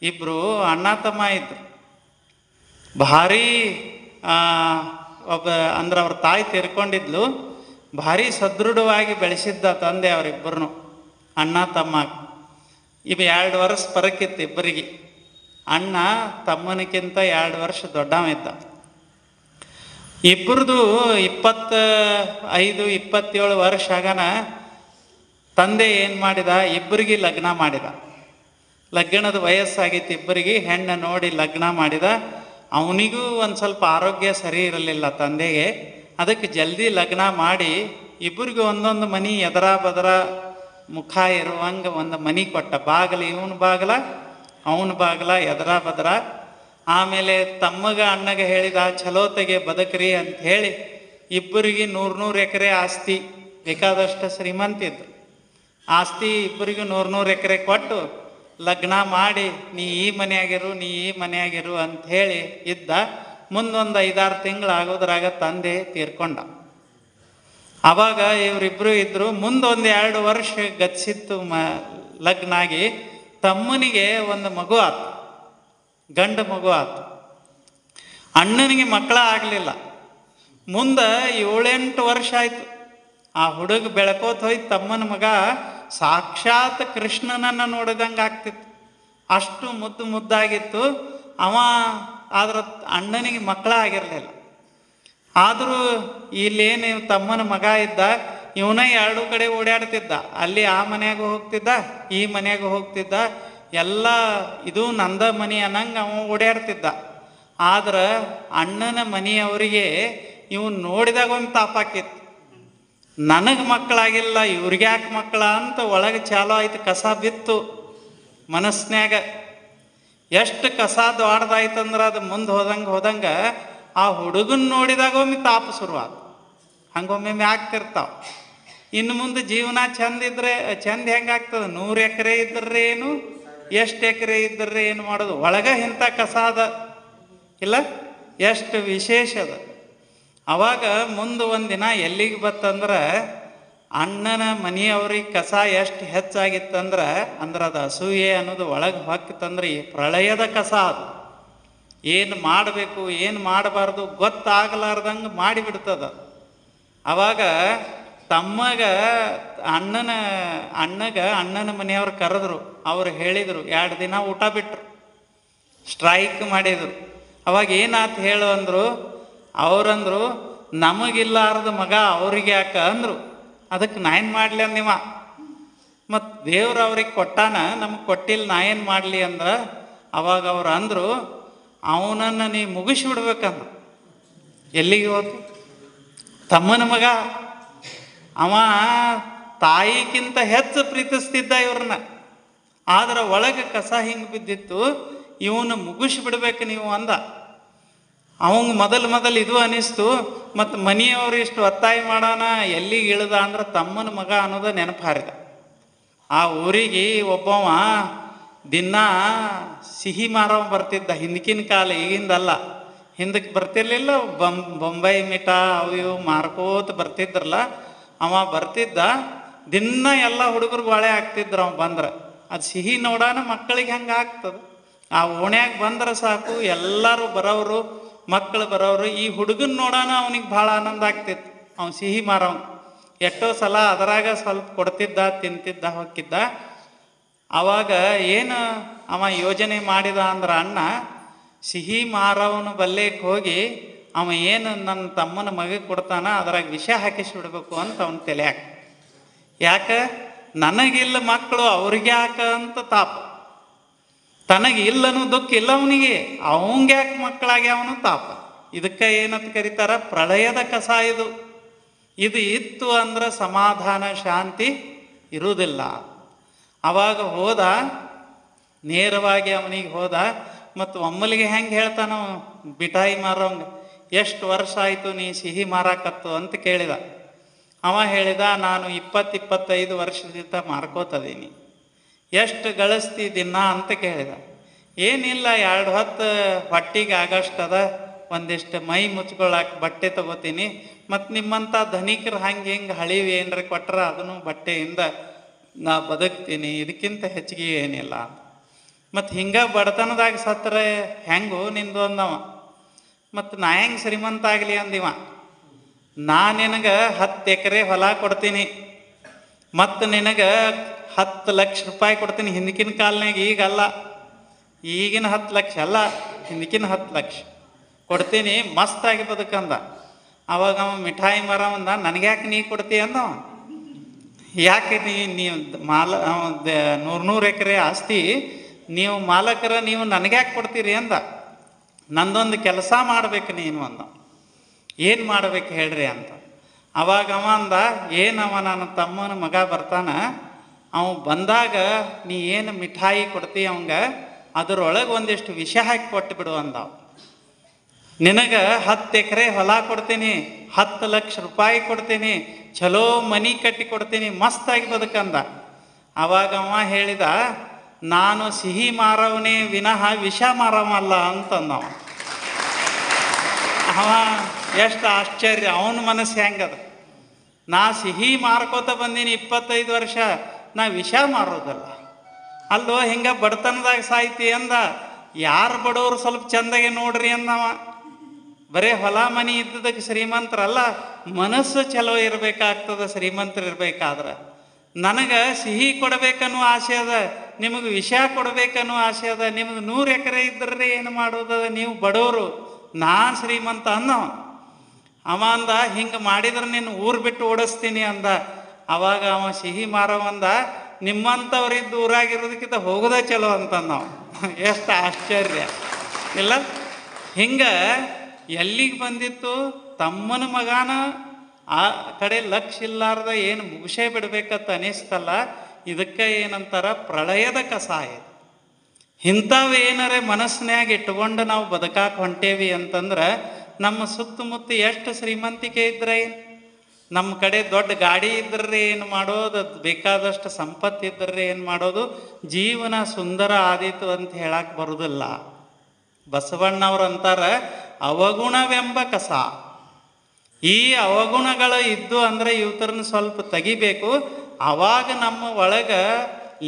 ಇಬ್ಬರು ಅಣ್ಣ ತಮ್ಮ ಇದ್ರು. ಭಾರಿ ಒಬ್ಬ ಅಂದ್ರೆ ಅವ್ರ ತಾಯಿ ತೀರ್ಕೊಂಡಿದ್ಲು. ಭಾರಿ ಸದೃಢವಾಗಿ ಬೆಳೆಸಿದ್ದ ತಂದೆ ಅವರಿಬ್ಬರನ್ನು, ಅಣ್ಣ ತಮ್ಮ. ಇವು 2 ವರ್ಷ ಪರಕ್ಕಿತ್ತು ಇಬ್ಬರಿಗೆ. ಅಣ್ಣ ತಮ್ಮನಿಗಿಂತ 2 ವರ್ಷ ದೊಡ್ಡವಿದ್ದ. ಇಬ್ಬರದು 25-27 ವರ್ಷ ಆಗನ ತಂದೆ ಏನು ಮಾಡಿದ, ಇಬ್ಬರಿಗೆ ಲಗ್ನ ಮಾಡಿದ. ಲಗ್ನದ ವಯಸ್ಸಾಗಿತ್ತು ಇಬ್ಬರಿಗೆ, ಹೆಣ್ಣು ನೋಡಿ ಲಗ್ನ ಮಾಡಿದ. ಅವನಿಗೂ ಒಂದು ಸ್ವಲ್ಪ ಆರೋಗ್ಯ ಸರಿ ಇರಲಿಲ್ಲ ತಂದೆಗೆ. ಅದಕ್ಕೆ ಜಲ್ದಿ ಲಗ್ನ ಮಾಡಿ ಇಬ್ಬರಿಗೂ ಒಂದೊಂದು ಮನೆ ಎದರ ಬದರ ಮುಖ ಇರುವಂಗೆ ಒಂದು ಮನೆ ಕೊಟ್ಟ. ಬಾಗಿಲು ಇವನ ಬಾಗಿಲ, ಅವನ ಬಾಗಿಲ ಎದರ ಬದರ. ಆಮೇಲೆ ತಮ್ಮಗ ಅಣ್ಣಗೆ ಹೇಳಿದ, ಚಲೋತೆಗೆ ಬದುಕ್ರಿ ಅಂತ ಹೇಳಿ ಇಬ್ಬರಿಗೆ 100 ಎಕರೆ ಆಸ್ತಿ, ಬೇಕಾದಷ್ಟು ಶ್ರೀಮಂತಿದ್ರು. ಆಸ್ತಿ ಇಬ್ಬರಿಗೂ 100 ಎಕರೆ ಕೊಟ್ಟು ಲಗ್ನ ಮಾಡಿ, ನೀ ಈ ಮನೆಯಾಗಿರು, ನೀ ಈ ಮನೆಯಾಗಿರು ಅಂತ ಹೇಳಿ ಇದ್ದ. ಮುಂದೊಂದು 5-6 ತಿಂಗಳು ಆಗೋದ್ರಾಗ ತಂದೆ ತೀರ್ಕೊಂಡ. ಆವಾಗ ಇವರಿಬ್ಬರು ಇದ್ದರು. ಮುಂದೊಂದು 2 ವರ್ಷ ಗತಿಸಿತ್ತು ಲಗ್ನ ಆಗಿ. ತಮ್ಮನಿಗೆ ಒಂದು ಮಗು ಆತು, ಗಂಡು ಮಗು ಆತು. ಅಣ್ಣನಿಗೆ ಮಕ್ಕಳ ಆಗಲಿಲ್ಲ. ಮುಂದೆ 7-8 ವರ್ಷ ಆಯಿತು. ಆ ಹುಡುಗ ಬೆಳ್ಕೋತ ಹೋಯ್ತು. ತಮ್ಮನ ಮಗ ಸಾಕ್ಷಾತ್ ಕೃಷ್ಣನನ್ನು ನೋಡಿದಂಗೆ ಆಗ್ತಿತ್ತು, ಅಷ್ಟು ಮುದ್ದು ಮುದ್ದಾಗಿತ್ತು ಅವ. ಆದ್ರೆ ಅಣ್ಣನಿಗೆ ಮಕ್ಕಳ ಆಗಿರಲಿಲ್ಲ. ಆದರೂ ಇಲ್ಲೇನು ತಮ್ಮನ ಮಗ ಇದ್ದ, ಇವನ 2 ಕಡೆ ಓಡಾಡ್ತಿದ್ದ. ಅಲ್ಲಿ ಆ ಮನೆಯಾಗೂ ಹೋಗ್ತಿದ್ದ, ಈ ಮನೆಯಾಗೂ ಹೋಗ್ತಿದ್ದ. ಎಲ್ಲ ಇದು ನಂದ ಮನೆ ಅನ್ನಂಗೆ ಅವ ಓಡಾಡ್ತಿದ್ದ. ಆದ್ರೆ ಅಣ್ಣನ ಮನೆಯವರಿಗೆ ಇವನು ನೋಡಿದಾಗ ಒಂದು ತಾಪಾಕಿತ್ತು. ನನಗೆ ಮಕ್ಕಳಾಗಿಲ್ಲ, ಇವ್ರಿಗೆ ಯಾಕೆ ಮಕ್ಕಳ ಅಂತ ಒಳಗೆ ಚಾಲೋ ಆಯ್ತು. ಕಸ ಬಿತ್ತು ಮನಸ್ನ್ಯಾಗ. ಎಷ್ಟು ಕಸ ದೊಡ್ಡದಾಯ್ತಂದ್ರೆ ಅದು ಮುಂದೆ ಹೋದಂಗೆ ಆ ಹುಡುಗನ ನೋಡಿದಾಗ ಒಮ್ಮೆ ತಾಪ ಶುರುವಾದ. ಹಂಗೊಮ್ಮೆ ಆಗ್ತಿರ್ತಾವ. ಇನ್ನು ಮುಂದೆ ಜೀವನ ಚಂದ ಇದ್ರೆ ಚಂದ ಹೆಂಗಾಗ್ತದೆ? 100 ಎಕರೆ ಇದ್ರೇನು, ಎಷ್ಟು ಎಕರೆ ಇದ್ದರೆ ಏನು ಮಾಡೋದು? ಒಳಗೆ ಇಂಥ ಕಸ ಅದ ಇಲ್ಲ, ಎಷ್ಟು ವಿಶೇಷ ಅದ. ಅವಾಗ ಮುಂದೆ ಒಂದಿನ ಎಲ್ಲಿಗೆ ಬತ್ತಂದ್ರೆ, ಅಣ್ಣನ ಮನೆಯವ್ರಿಗೆ ಕಸ ಎಷ್ಟು ಹೆಚ್ಚಾಗಿತ್ತಂದ್ರೆ, ಅದು ಅಸೂಯೆ ಅನ್ನೋದು ಒಳಗೆ ಹೊಕ್ಕಿತ್ತಂದ್ರೆ ಈ ಪ್ರಳಯದ ಕಸ ಅದು. ಏನು ಮಾಡಬೇಕು ಏನು ಮಾಡಬಾರ್ದು ಗೊತ್ತಾಗಲಾರ್ದಂಗೆ ಮಾಡಿಬಿಡ್ತದ. ಅವಾಗ ಅಣ್ಣನ ಮನೆಯವ್ರು ಕರೆದ್ರು. ಅವ್ರು ಹೇಳಿದರು, 2 ದಿನ ಊಟ ಬಿಟ್ಟರು, ಸ್ಟ್ರೈಕ್ ಮಾಡಿದರು. ಅವಾಗ ಏನಾಯ್ತು ಹೇಳು ಅಂದರು. ಅವರಂದ್ರು, ನಮಗಿಲ್ಲಾರ್ದ ಮಗ ಅವ್ರಿಗೆ ಯಾಕೆ ಅಂದರು. ಅದಕ್ಕೆ ನಾ ಏನು ಮಾಡಲಿ ಅಂದಿವ. ಮತ್ತು ದೇವ್ರು ಅವ್ರಿಗೆ ಕೊಟ್ಟಾನ, ನಮಗೆ ಕೊಟ್ಟಿಲ್ಲ, ನಾ ಏನು ಮಾಡಲಿ ಅಂದ್ರೆ. ಅವಾಗ ಅವ್ರು ಅಂದರು, ಅವನನ್ನು ನೀ ಮುಗಿಸ್ಬಿಡ್ಬೇಕಂದ. ಎಲ್ಲಿಗೆ ಹೋತು? ತಮ್ಮನ ಮಗ ಅವ ತಾಯಿಗಿಂತ ಹೆಚ್ಚು ಪ್ರೀತಿಸ್ತಿದ್ದ ಇವ್ರನ್ನ. ಆದ್ರೆ ಒಳಗೆ ಕಸ ಹಿಂಗೆ ಬಿದ್ದಿತ್ತು, ಇವನು ಮುಗಿಸ್ಬಿಡ್ಬೇಕು ನೀವು ಅಂದ. ಅವಂಗೆ ಮೊದಲು ಇದು ಅನ್ನಿಸ್ತು. ಮತ್ತು ಮನೆಯವರು ಇಷ್ಟು ಒತ್ತಾಯ ಮಾಡೋಣ, ಎಲ್ಲಿಗೆ ಇಳ್ದ ಅಂದ್ರೆ ತಮ್ಮನ ಮಗ ಅನ್ನೋದು ನೆನಪು ಹಾರಿದ. ಆ ಊರಿಗೆ ಒಬ್ಬವ ದಿನ ಸಿಹಿ ಮಾರವ ಬರ್ತಿದ್ದ. ಹಿಂದಕ್ಕಿನ ಕಾಲ, ಈಗಿಂದಲ್ಲ, ಹಿಂದಕ್ಕೆ ಬರ್ತಿರ್ಲಿಲ್ಲ. ಬೊಂಬೈ ಮಿಠ ಅವು ಇವು ಮಾರ್ಕೋತ ಬರ್ತಿದ್ರಲ್ಲ, ಅವ ಬರ್ತಿದ್ದ. ದಿನ ಎಲ್ಲ ಹುಡುಗರು ಬಾಳೆ ಆಗ್ತಿದ್ರು. ಅವ ಬಂದ್ರೆ ಅದು ಸಿಹಿ ನೋಡೋಣ ಮಕ್ಕಳಿಗೆ ಹೆಂಗೆ ಆಗ್ತದೆ. ಆ ಓಣ್ಯಾಗ ಬಂದ್ರೆ ಸಾಕು, ಎಲ್ಲರೂ ಬರೋರು, ಮಕ್ಕಳು ಬರೋರು. ಈ ಹುಡುಗನ ನೋಡೋಣ ಅವನಿಗೆ ಭಾಳ ಆನಂದ ಆಗ್ತಿತ್ತು. ಅವ್ನು ಸಿಹಿ ಮಾರವ್. ಎಷ್ಟೋ ಸಲ ಅದರಾಗ ಸ್ವಲ್ಪ ಕೊಡ್ತಿದ್ದ, ತಿಂತಿದ್ದ, ಹೊಕ್ಕಿದ್ದ. ಆವಾಗ ಏನು ಅವ ಯೋಜನೆ ಮಾಡಿದ ಅಂದ್ರೆ, ಅಣ್ಣ ಸಿಹಿ ಮಾರವನು ಬಲ್ಲೆಗೆ ಹೋಗಿ ಅವ ಏನು ನನ್ನ ತಮ್ಮನ ಮಗಗೆ ಕೊಡ್ತಾನ ಅದ್ರಾಗ ವಿಷ ಹಾಕಿಸಿಬಿಡ್ಬೇಕು ಅಂತ ಅವನ ತಲೆಯಾಗ. ಯಾಕೆ? ನನಗಿಲ್ಲ ಮಕ್ಕಳು, ಅವ್ರಿಗೆ ಯಾಕೆ ಅಂತ ತಾಪ. ತನಗೆ ಇಲ್ಲನೂ ದುಃಖ ಇಲ್ಲ ಅವನಿಗೆ, ಅವಂಗೆ ಯಾಕೆ ಮಕ್ಕಳಾಗ್ಯಾವನು ತಾಪ. ಇದಕ್ಕೆ ಏನಂತ ಕರೀತಾರ? ಪ್ರಳಯದ ಕಸ ಇದು. ಇದು ಇತ್ತು ಅಂದ್ರೆ ಸಮಾಧಾನ ಶಾಂತಿ ಇರುವುದಿಲ್ಲ. ಅವಾಗ ಹೋದ, ನೇರವಾಗಿ ಅವನಿಗೆ ಹೋದ. ಮತ್ತು ಒಮ್ಮಲಿಗೆ ಹೆಂಗೆ ಹೇಳ್ತಾನೋ ಬಿಟಾಯಿ ಮಾರೋಂಗೆ, ಎಷ್ಟು ವರ್ಷ ಆಯಿತು ನೀ ಸಿಹಿ ಮಾರಾಕತ್ತು ಅಂತ ಕೇಳಿದ. ಅವ ಹೇಳಿದ, ನಾನು 20-25 ವರ್ಷದಿಂದ ಮಾರ್ಕೋತದೀನಿ. ಎಷ್ಟು ಗಳಿಸ್ತಿ ದಿನ ಅಂತ ಕೇಳಿದ. ಏನಿಲ್ಲ, 2 ಹೊತ್ತು ಹೊಟ್ಟಿಗೆ ಆಗಷ್ಟದ, ಒಂದಿಷ್ಟು ಮೈ ಮುಚ್ಕೊಳ್ಳಾಕ ಬಟ್ಟೆ ತಗೋತೀನಿ, ಮತ್ತು ನಿಮ್ಮಂಥ ಧನಿಕರು ಹಂಗೆ ಹಿಂಗೆ ಹಳಿವು ಏನರ ಕೊಟ್ರೆ ಅದನ್ನು ಬಟ್ಟೆಯಿಂದ ನಾ ಬದುಕ್ತೀನಿ, ಇದಕ್ಕಿಂತ ಹೆಚ್ಚಿಗೆ ಏನಿಲ್ಲ. ಮತ್ತು ಹಿಂಗೆ ಬಡತನದಾಗ ಸತ್ತರೆ ಹೆಂಗು ನಿಂದು ಅಂದವ. ಮತ್ತು ನಾ ಹೆಂಗೆ ಶ್ರೀಮಂತ ಆಗಲಿ ಅಂದಿವ. ನಾ ನಿನಗೆ 10 ಎಕರೆ ಹೊಲ ಕೊಡ್ತೀನಿ, ಮತ್ತು ನಿನಗೆ 10 ಲಕ್ಷ ರೂಪಾಯಿ ಕೊಡ್ತೀನಿ. ಹಿಂದಕ್ಕಿನ ಕಾಲನಾಗ ಈಗಲ್ಲ, ಈಗಿನ 10 ಲಕ್ಷ ಅಲ್ಲ, ಹಿಂದಕ್ಕಿನ 10 ಲಕ್ಷ ಕೊಡ್ತೀನಿ, ಮಸ್ತಾಗಿ ಬದುಕಂದ. ಅವಾಗ ಅವ ಮಿಠಾಯಿ ಮರವಂದ, ನನಗ್ಯಾಕೆ ನೀ ಕೊಡ್ತೀಯ ಅಂದವ. ಯಾಕೆ ನೀವು ನೂರು ಎಕರೆ ಆಸ್ತಿ ನೀವು ಮಾಲಕರ, ನೀವು ನನಗ್ಯಾಕೆ ಕೊಡ್ತೀರಿ ಅಂದ. ನಂದೊಂದು ಕೆಲಸ ಮಾಡ್ಬೇಕು ನೀನು ಅಂದ. ಏನು ಮಾಡ್ಬೇಕು ಹೇಳ್ರಿ ಅಂತ. ಅವಾಗ ಅವ ಅಂದ, ಏನವ ನನ್ನ ತಮ್ಮನ ಮಗ ಬರ್ತಾನ, ಅವ ಬಂದಾಗ ನೀ ಏನು ಮಿಠಾಯಿ ಕೊಡ್ತೀಯ ಅವಂಗ ಅದರೊಳಗೆ ಒಂದಿಷ್ಟು ವಿಷ ಹಾಕಿ ಕೊಟ್ಟು ಬಿಡು ಅಂದವ. ನಿನಗೆ 10 ಎಕರೆ ಹೊಲ ಕೊಡ್ತೀನಿ, 10 ಲಕ್ಷ ರೂಪಾಯಿ ಕೊಡ್ತೀನಿ, ಚಲೋ ಮನಿ ಕಟ್ಟಿ ಕೊಡ್ತೀನಿ, ಮಸ್ತಾಗಿ ಬದುಕಂದ. ಅವಾಗ ಅವ ಹೇಳಿದ, ನಾನು ಸಿಹಿ ಮಾರವನೇ ವಿನಃ ವಿಷ ಮಾರವಲ್ಲ ಅಂತಂದವ. ಅವ ಎಷ್ಟು ಆಶ್ಚರ್ಯ, ಅವನ ಮನಸ್ಸು ಹೆಂಗದ. ನಾ ಸಿಹಿ ಮಾರ್ಕೋತ ಬಂದೀನಿ 25 ವರ್ಷ, ನಾ ವಿಷ ಮಾರೋದಲ್ಲ. ಅಲ್ಲೋ ಹಿಂಗೆ ಬಡತನದಾಗ ಸಾಯ್ತಿ ಅಂದ. ಯಾರು ಬಡವರು ಸ್ವಲ್ಪ ಚಂದಾಗೆ ನೋಡ್ರಿ ಅಂದವ. ಬರೇ ಹೊಲ ಮನಿ ಇದ್ದದಕ್ಕೆ ಶ್ರೀಮಂತರಲ್ಲ, ಮನಸ್ಸು ಚಲೋ ಇರಬೇಕಾಗ್ತದೆ ಶ್ರೀಮಂತರು ಇರಬೇಕಾದ್ರೆ. ನನಗೆ ಸಿಹಿ ಕೊಡಬೇಕನ್ನೋ ಆಸೆ ಅದ, ನಿಮಗೆ ವಿಷ ಕೊಡಬೇಕನ್ನೋ ಆಸೆ ಅದ. ನಿಮಗೆ 100 ಎಕರೆ ಇದ್ದರೆ ಏನು ಮಾಡೋದದ, ನೀವು ಬಡವರು, ನಾನು ಶ್ರೀಮಂತ ಅನ್ನವ. ಅವ ಅಂದ, ಹಿಂಗೆ ಮಾಡಿದ್ರೆ ನಿನ್ನ ಊರು ಬಿಟ್ಟು ಓಡಿಸ್ತೀನಿ ಅಂದ. ಅವಾಗ ಅವ ಸಿಹಿ ಮಾರವಂದ, ನಿಮ್ಮಂಥವ್ರಿದ್ದು ಊರಾಗಿರೋದಕ್ಕಿಂತ ಹೋಗೋದೇ ಚಲೋ ಅಂತಂದವ. ಎಷ್ಟು ಆಶ್ಚರ್ಯ ಇಲ್ಲ. ಹಿಂಗೆ ಎಲ್ಲಿಗೆ ಬಂದಿತ್ತು, ತಮ್ಮನ ಮಗನ ಆ ಕಡೆ ಲಕ್ಷ ಇಲ್ಲಾರ್ದ ಏನು ಮುಗಿಸೇ ಬಿಡ್ಬೇಕಂತ ಅನಿಸ್ತಲ್ಲ. ಇದಕ್ಕೆ ಏನಂತಾರ, ಪ್ರಳಯದ ಕಸಾಯ. ಇಂಥವು ಏನಾರೆ ಮನಸ್ಸಿನಾಗ ಇಟ್ಕೊಂಡು ನಾವು ಬದುಕಾಕ ಹೊಂಟೇವಿ ಅಂತಂದ್ರೆ, ನಮ್ಮ ಸುತ್ತಮುತ್ತ ಎಷ್ಟು ಶ್ರೀಮಂತಿಕೆ ಇದ್ರೆ, ನಮ್ಮ ಕಡೆ ದೊಡ್ಡ ಗಾಡಿ ಇದ್ದರೆ ಏನು ಮಾಡೋದು, ಬೇಕಾದಷ್ಟು ಸಂಪತ್ತಿದ್ದರೆ ಏನು ಮಾಡೋದು, ಜೀವನ ಸುಂದರ ಆದೀತು ಅಂತ ಹೇಳಕ್ಕೆ ಬರೋದಿಲ್ಲ. ಬಸವಣ್ಣವ್ರು ಅಂತಾರೆ, ಅವಗುಣವೆಂಬ ಕಸ. ಈ ಅವಗುಣಗಳು ಇದ್ದು ಅಂದರೆ ಇವತ್ತರನ್ನು ಸ್ವಲ್ಪ ತೆಗಿಬೇಕು. ಆವಾಗ ನಮ್ಮ ಒಳಗೆ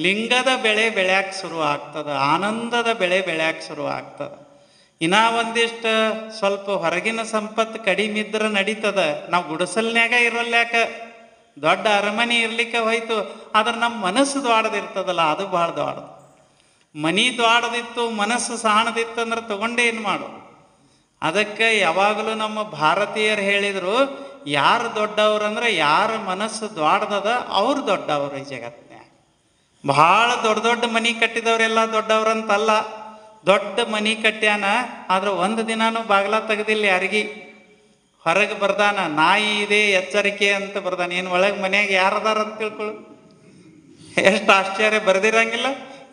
ಲಿಂಗದ ಬೆಳೆ ಬೆಳ್ಯಾಕೆ ಶುರು ಆಗ್ತದೆ, ಆನಂದದ ಬೆಳೆ ಬೆಳ್ಯಾಕೆ ಶುರು ಆಗ್ತದೆ. ಇನ್ನೂ ಒಂದಿಷ್ಟು ಸ್ವಲ್ಪ ಹೊರಗಿನ ಸಂಪತ್ತು ಕಡಿಮೆ ಇದ್ರೆ ನಡೀತದೆ. ನಾವು ಗುಡಿಸಲ್ನ್ಯಾಗ ಇರೋಲ್ಲ, ಯಾಕೆ ದೊಡ್ಡ ಅರಮನೆ ಇರ್ಲಿಕ್ಕೆ ಹೋಯ್ತು, ಆದ್ರೆ ನಮ್ಮ ಮನಸ್ಸು ದ್ವಾಡದಿರ್ತದಲ್ಲ, ಅದು ಭಾಳ ದ್ವಾಡದು. ಮನಿ ದ್ವಾಡದಿತ್ತು, ಮನಸ್ಸು ಸಾಣದಿತ್ತು ಅಂದ್ರೆ ತಗೊಂಡೇ ಏನು ಮಾಡು. ಅದಕ್ಕೆ ಯಾವಾಗಲೂ ನಮ್ಮ ಭಾರತೀಯರು ಹೇಳಿದರು, ಯಾರು ದೊಡ್ಡವ್ರಂದ್ರೆ ಯಾರ ಮನಸ್ಸು ದ್ವಾಡ್ದದ ಅವ್ರು ದೊಡ್ಡವರು ಈ ಜಗತ್ತಿನ್ಯಾಗ. ಭಾಳ ದೊಡ್ಡ ದೊಡ್ಡ ಮನೆ ಕಟ್ಟಿದವರೆಲ್ಲ ದೊಡ್ಡವ್ರಂತಲ್ಲ. ದೊಡ್ಡ ಮನೆ ಕಟ್ಟ್ಯಾನ, ಆದ್ರೆ ಒಂದು ದಿನಾನು ಬಾಗಿಲ ತೆಗೆದಿಲ್ಲ ಯಾರಿಗೆ. ಹೊರಗೆ ಬರ್ದಾನ, ನಾಯಿ ಇದೆ ಎಚ್ಚರಿಕೆ ಅಂತ ಬರ್ದಾನ. ಏನು ಒಳಗೆ ಮನ್ಯಾಗ ಯಾರದಾರ ಅಂತ ತಿಳ್ಕೊಳ್ಳು. ಎಷ್ಟು ಆಶ್ಚರ್ಯ, ಬರ್ದಿರಂಗಿಲ್ಲ.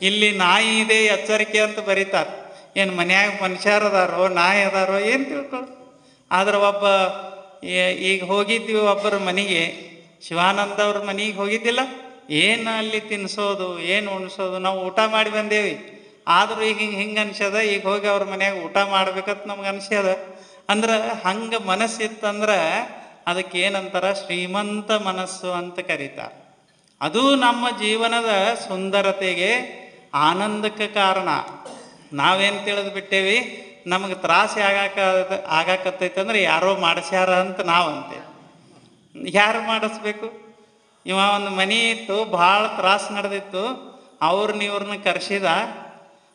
ಇಲ್ಲಿ ನಾಯಿ ಇದೆ ಎಚ್ಚರಿಕೆ ಅಂತ ಬರೀತಾರೆ. ಏನು ಮನ್ಯಾಗ ಮನುಷ್ಯರದಾರೋ ನಾಯಿ ಅದಾರೋ ಏನು ತಿಳ್ಕೊಳ್ಳು. ಆದ್ರೆ ಒಬ್ಬ ಈಗ ಹೋಗಿದ್ವಿ ಒಬ್ಬರ ಮನೆಗೆ, ಶಿವಾನಂದ ಅವ್ರ ಮನೆಗೆ ಹೋಗಿದ್ದಿಲ್ಲ. ಏನು ಅಲ್ಲಿ ತಿನ್ನಿಸೋದು, ಏನು ಉಣಿಸೋದು, ನಾವು ಊಟ ಮಾಡಿ ಬಂದೇವಿ. ಆದರೂ ಈಗ ಹಿಂಗೆ ಅನ್ಸ್ಯದ, ಈಗ ಹೋಗಿ ಅವ್ರ ಮನ್ಯಾಗ ಊಟ ಮಾಡ್ಬೇಕಂತ ನಮ್ಗೆ ಅನ್ಸ್ಯದ. ಅಂದ್ರೆ ಹಂಗೆ ಮನಸ್ಸಿತ್ತಂದ್ರೆ ಅದಕ್ಕೆ ಏನಂತಾರ, ಶ್ರೀಮಂತ ಮನಸ್ಸು ಅಂತ ಕರೀತಾರೆ. ಅದು ನಮ್ಮ ಜೀವನದ ಸುಂದರತೆಗೆ, ಆನಂದಕ್ಕೆ ಕಾರಣ. ನಾವೇನು ತಿಳಿದು ಬಿಟ್ಟೇವಿ, ನಮಗೆ ತ್ರಾಸ ಆಗಾಕತ್ತೈತಂದ್ರೆ ಯಾರೋ ಮಾಡಿಸ್ಯಾರ ಅಂತ ನಾವು ಅಂತೇವೆ. ಯಾರು ಮಾಡಿಸ್ಬೇಕು? ಇವ ಒಂದು ಮನೆ ಇತ್ತು, ಭಾಳ ತ್ರಾಸ ನಡೆದಿತ್ತು. ಇವ್ರನ್ನ ಕರೆಸಿದ.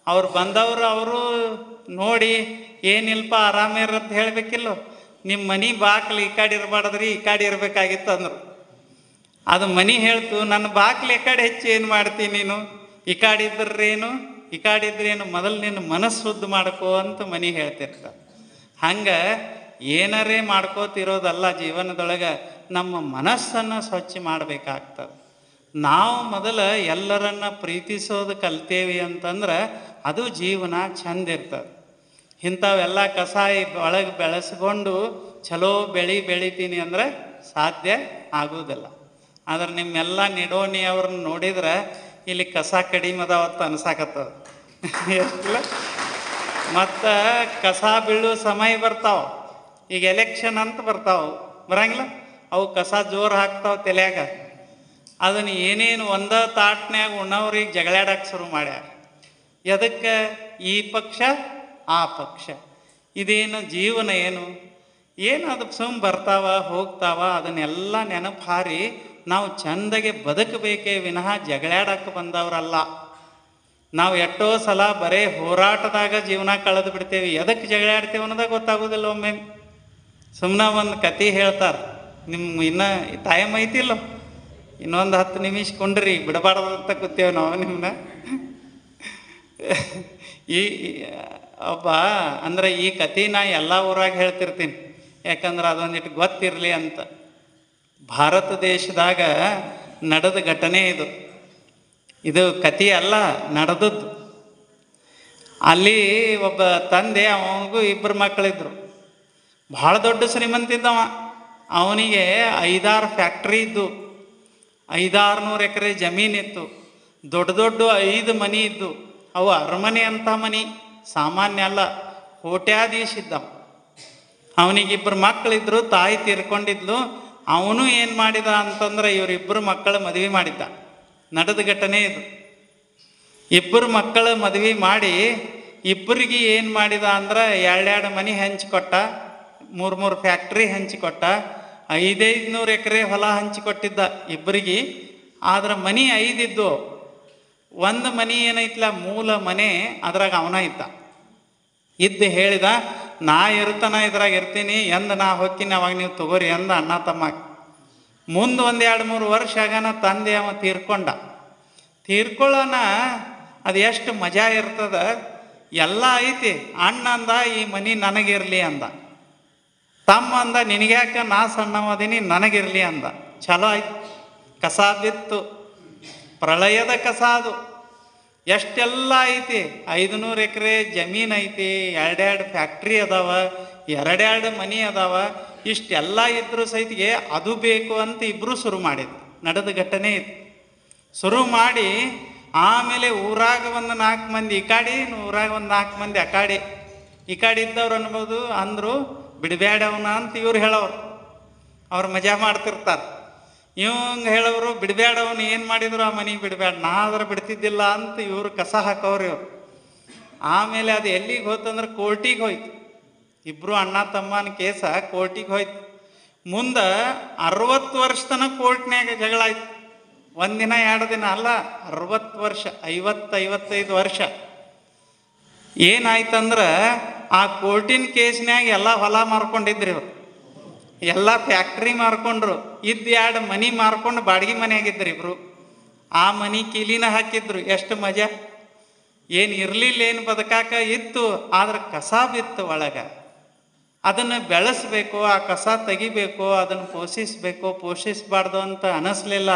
ಅವ್ರು ಬಂದವರು ಅವರು ನೋಡಿ, ಏನಿಲ್ಪ ಆರಾಮಿರಂತ ಹೇಳಬೇಕಿಲ್ಲ. ನಿಮ್ಮ ಮನೆ ಬಾಕ್ಲು ಈ ಕಡೆ ಇರಬಾರ್ದ್ರಿ, ಈ ಕಡೆ ಇರಬೇಕಾಗಿತ್ತು ಅಂದರು. ಅದು ಮನೆ ಹೇಳ್ತು, ನನ್ನ ಬಾಕ್ಲು ಈ ಕಡೆ ಹೆಚ್ಚು ಏನು ಮಾಡ್ತೀನಿ ನೀನು, ಈ ಕಡೆ ಇದ್ರೇನು, ಈ ಕಡೆ ಇದ್ರೇನು, ಮೊದಲು ನಿನ್ನ ಮನಸ್ಸು ಶುದ್ಧ ಮಾಡ್ಕೋ ಅಂತ ಮನೆ ಹೇಳ್ತಿರ್ತಾರೆ. ಹಂಗೆ ಏನಾರೇ ಮಾಡ್ಕೋತಿರೋದಲ್ಲ, ಜೀವನದೊಳಗೆ ನಮ್ಮ ಮನಸ್ಸನ್ನು ಸ್ವಚ್ಛ ಮಾಡಬೇಕಾಗ್ತದೆ. ನಾವು ಮೊದಲು ಎಲ್ಲರನ್ನ ಪ್ರೀತಿಸೋದು ಕಲ್ತೇವಿ ಅಂತಂದ್ರೆ ಅದು ಜೀವನ ಚಂದ ಇರ್ತದೆ. ಇಂಥವೆಲ್ಲ ಕಸಾಯಿ ಒಳಗೆ ಬೆಳೆಸ್ಕೊಂಡು ಚಲೋ ಬೆಳಿತೀನಿ ಅಂದರೆ ಸಾಧ್ಯ ಆಗೋದಿಲ್ಲ. ಆದ್ರೆ ನಿಮ್ಮೆಲ್ಲ ನಿಡೋಣಿ ಅವ್ರನ್ನ ನೋಡಿದ್ರೆ ಇಲ್ಲಿ ಕಸ ಕಡಿಮೆ ಅದಾವತ್ತು ಅನ್ಸಾಕತ್ತದ ಎಷ್ಟಿಲ್ಲ. ಮತ್ತು ಕಸ ಬೀಳೋ ಸಮಯ ಬರ್ತಾವೆ. ಈಗ ಎಲೆಕ್ಷನ್ ಅಂತ ಬರ್ತಾವೆ, ಬರಂಗಿಲ್ಲ. ಅವು ಕಸ ಜೋರು ಹಾಕ್ತಾವೆ ತಲೆಯಾಗ. ಅದನ್ನು ಏನೇನು ಒಂದ ತಾಟ್ನ್ಯಾಗ ಉಣ್ಣವ್ರಿಗೆ ಜಗಳಾಡಕ್ಕೆ ಶುರು ಮಾಡ್ಯಾರ. ಎದಕ್ಕೆ? ಈ ಪಕ್ಷ ಆ ಪಕ್ಷ. ಇದೇನು ಜೀವನ? ಏನು ಅದು ಸುಮ್ಮ ಬರ್ತಾವ ಹೋಗ್ತಾವ. ಅದನ್ನೆಲ್ಲ ನೆನಪು ಹಾರಿ ನಾವು ಚಂದಗೆ ಬದುಕಬೇಕೇ ವಿನಃ ಜಗಳಾಡಕ್ಕೆ ಬಂದವರಲ್ಲ. ನಾವು ಎಷ್ಟೋ ಸಲ ಬರೇ ಹೋರಾಟದಾಗ ಜೀವನ ಕಳೆದು ಬಿಡ್ತೇವೆ. ಎದಕ್ಕೆ ಜಗಳಾಡ್ತೇವೆ ಅನ್ನೋದಾಗ ಗೊತ್ತಾಗೋದಿಲ್ಲ. ಒಮ್ಮೆ ಸುಮ್ಮನೆ ಒಂದು ಕತೆ ಹೇಳ್ತಾರೆ. ನಿಮ್ಮ ಇನ್ನೂ ಟೈಮ್ ಐತಿಲ್ಲ, ಇನ್ನೊಂದು 10 ನಿಮಿಷ ಕೊಂಡ್ರಿ, ಬಿಡಬಾರ್ದು ಅಂತ ಕೂತೇವೆ ನಾವು ನಿಮ್ಮನ್ನ. ಈ ಒಬ್ಬ ಅಂದ್ರೆ ಈ ಕತೆ ನಾ ಎಲ್ಲ ಊರಾಗ ಹೇಳ್ತಿರ್ತೀನಿ, ಯಾಕಂದ್ರೆ ಅದೊಂದಿಟ್ಟು ಗೊತ್ತಿರಲಿ ಅಂತ. ಭಾರತ ದೇಶದಾಗ ನಡೆದ ಘಟನೆ ಇದು ಕತೆ ಅಲ್ಲ, ನಡೆದದ್ದು. ಅಲ್ಲಿ ಒಬ್ಬ ತಂದೆ, ಅವನಿಗೂ 2 ಮಕ್ಕಳಿದ್ರು. ಭಾಳ ದೊಡ್ಡ ಶ್ರೀಮಂತಿದ್ದವ. ಅವನಿಗೆ 5-6 ಫ್ಯಾಕ್ಟ್ರಿ ಇದ್ದು, 500-600 ಎಕರೆ ಜಮೀನಿತ್ತು, ದೊಡ್ಡ ದೊಡ್ಡ 5 ಮನೆ ಇದ್ದು. ಅವು ಅರಮನೆ ಅಂತ ಮನೆ, ಸಾಮಾನ್ಯ ಅಲ್ಲ, ಕೋಟ್ಯಾಧೀಶ ಇದ್ದ. ಅವನಿಗೆ 2 ಮಕ್ಕಳಿದ್ರು, ತಾಯಿ ತೀರ್ಕೊಂಡಿದ್ಲು. ಅವನು ಏನು ಮಾಡಿದ ಅಂತಂದ್ರೆ ಇವರಿಬ್ಬರು ಮಕ್ಕಳ ಮದುವೆ ಮಾಡಿದ್ದ. ನಡೆದ ಘಟನೆ ಇದು. 2 ಮಕ್ಕಳ ಮದುವೆ ಮಾಡಿ ಇಬ್ಬರಿಗೆ ಏನು ಮಾಡಿದ ಅಂದ್ರೆ 2 ಮನೆ ಹಂಚಿಕೊಟ್ಟ, 3 ಫ್ಯಾಕ್ಟ್ರಿ ಹಂಚಿಕೊಟ್ಟ, 500 ಎಕರೆ ಹೊಲ ಹಂಚಿಕೊಟ್ಟಿದ್ದ ಇಬ್ಬರಿಗೆ. ಆದ್ರೆ ಮನೆ 5 ಇದ್ದು. ಒಂದು ಮನೆ ಏನೈತಿಲ್ಲ, ಮೂಲ ಮನೆ, ಅದ್ರಾಗ ಅವನ ಇದ್ದು ಹೇಳಿದ, ನಾ ಇರ್ತಾನ ಇದ್ರಾಗ ಇರ್ತೀನಿ, ಎಂದ ನಾ ಹೋಗ್ತೀನಿ ಅವಾಗ ನೀವು ತಗೋರಿ ಅಂದ ಅಣ್ಣ ತಮ್ಮ. ಮುಂದೆ 1-2-3 ವರ್ಷ ಆಗನ ತಂದೆ ಅವ ತೀರ್ಕೊಳ್ಳೋಣ. ಅದು ಎಷ್ಟು ಮಜಾ ಇರ್ತದ. ಎಲ್ಲ ಐತಿ. ಅಣ್ಣ ಅಂದ ಈ ಮನೆ ನನಗಿರಲಿ ಅಂದ. ತಮ್ಮ ಅಂದ ನಿನಗ್ಯಾಕೆ, ನಾ ಸಣ್ಣವದೀನಿ, ನನಗಿರಲಿ ಅಂದ. ಚಲೋ ಆಯ್ತು. ಕಸ ಬಿತ್ತು, ಪ್ರಳಯದ ಕಸ ಅದು. ಎಷ್ಟೆಲ್ಲ ಐತಿ, 500 ಎಕರೆ ಜಮೀನು ಐತಿ, 2 ಫ್ಯಾಕ್ಟ್ರಿ ಅದಾವ, 2 ಮನೆ ಅದಾವ. ಇಷ್ಟೆಲ್ಲ ಇದ್ರೂ ಸಹಿತಿಗೆ ಅದು ಬೇಕು ಅಂತ ಇಬ್ಬರು ಶುರು ಮಾಡಿದ್ರು. ನಡೆದ ಘಟನೆ ಇತ್ತು. ಶುರು ಮಾಡಿ ಆಮೇಲೆ ಊರಾಗ 4 ಮಂದಿ ಈ ಕಡೆ, ಊರಾಗ 4 ಮಂದಿ ಆ ಕಡೆ. ಈ ಕಡೆ ಇದ್ದವ್ರು ಅನ್ಬೋದು ಅಂದರು, ಬಿಡಬೇಡವನ ಅಂತ ಇವ್ರು ಹೇಳೋರು. ಅವ್ರು ಮಜಾ ಮಾಡ್ತಿರ್ತಾರೆ. ಇವಂಗೆ ಹೇಳೋರು ಬಿಡಬೇಡವನು. ಏನು ಮಾಡಿದ್ರು ಆ ಮನೆ ಬಿಡಬೇಡ, ನಾ ಆದ್ರೆ ಬಿಡ್ತಿದ್ದಿಲ್ಲ ಅಂತ ಇವರು ಕಸ ಹಾಕೋರು ಇವರು. ಆಮೇಲೆ ಅದು ಎಲ್ಲಿಗೆ ಹೋಯ್ತಂದ್ರೆ ಕೋರ್ಟಿಗೆ ಹೋಯ್ತು. 2 ಅಣ್ಣ ತಮ್ಮನ ಕೇಸ ಕೋರ್ಟಿಗೆ ಹೋಯ್ತು. ಮುಂದೆ 60 ವರ್ಷ ತನಕ ಕೋರ್ಟ್ನ್ಯಾಗ ಜಗಳ ಆಯ್ತು. 1 ದಿನ 2 ದಿನ ಅಲ್ಲ, 60 ವರ್ಷ, 50-55 ವರ್ಷ. ಏನಾಯ್ತಂದ್ರೆ ಆ ಕೋರ್ಟಿನ ಕೇಸ್ನ್ಯಾಗ ಎಲ್ಲ ಹೊಲ ಮಾರ್ಕೊಂಡಿದ್ರಿ ಇವರು, ಎಲ್ಲ ಫ್ಯಾಕ್ಟ್ರಿ ಮಾರ್ಕೊಂಡ್ರು. 2 ಮನೆ ಮಾರ್ಕೊಂಡು ಬಾಡಿಗೆ ಮನೆ ಆಗಿದ್ರು ಇಬ್ರು. ಆ ಮನೆ ಕೀಲಿನ ಹಾಕಿದ್ರು. ಎಷ್ಟು ಮಜಾ. ಏನು ಇರಲಿಲ್ಲ, ಏನು ಬದುಕಾಕ ಇತ್ತು. ಆದ್ರೆ ಕಸ ಬಿತ್ತು ಒಳಗೆ. ಅದನ್ನು ಬೆಳೆಸ್ಬೇಕು, ಆ ಕಸ ತೆಗಿಬೇಕು, ಅದನ್ನು ಪೋಷಿಸಬಾರ್ದು ಅಂತ ಅನ್ನಿಸ್ಲಿಲ್ಲ.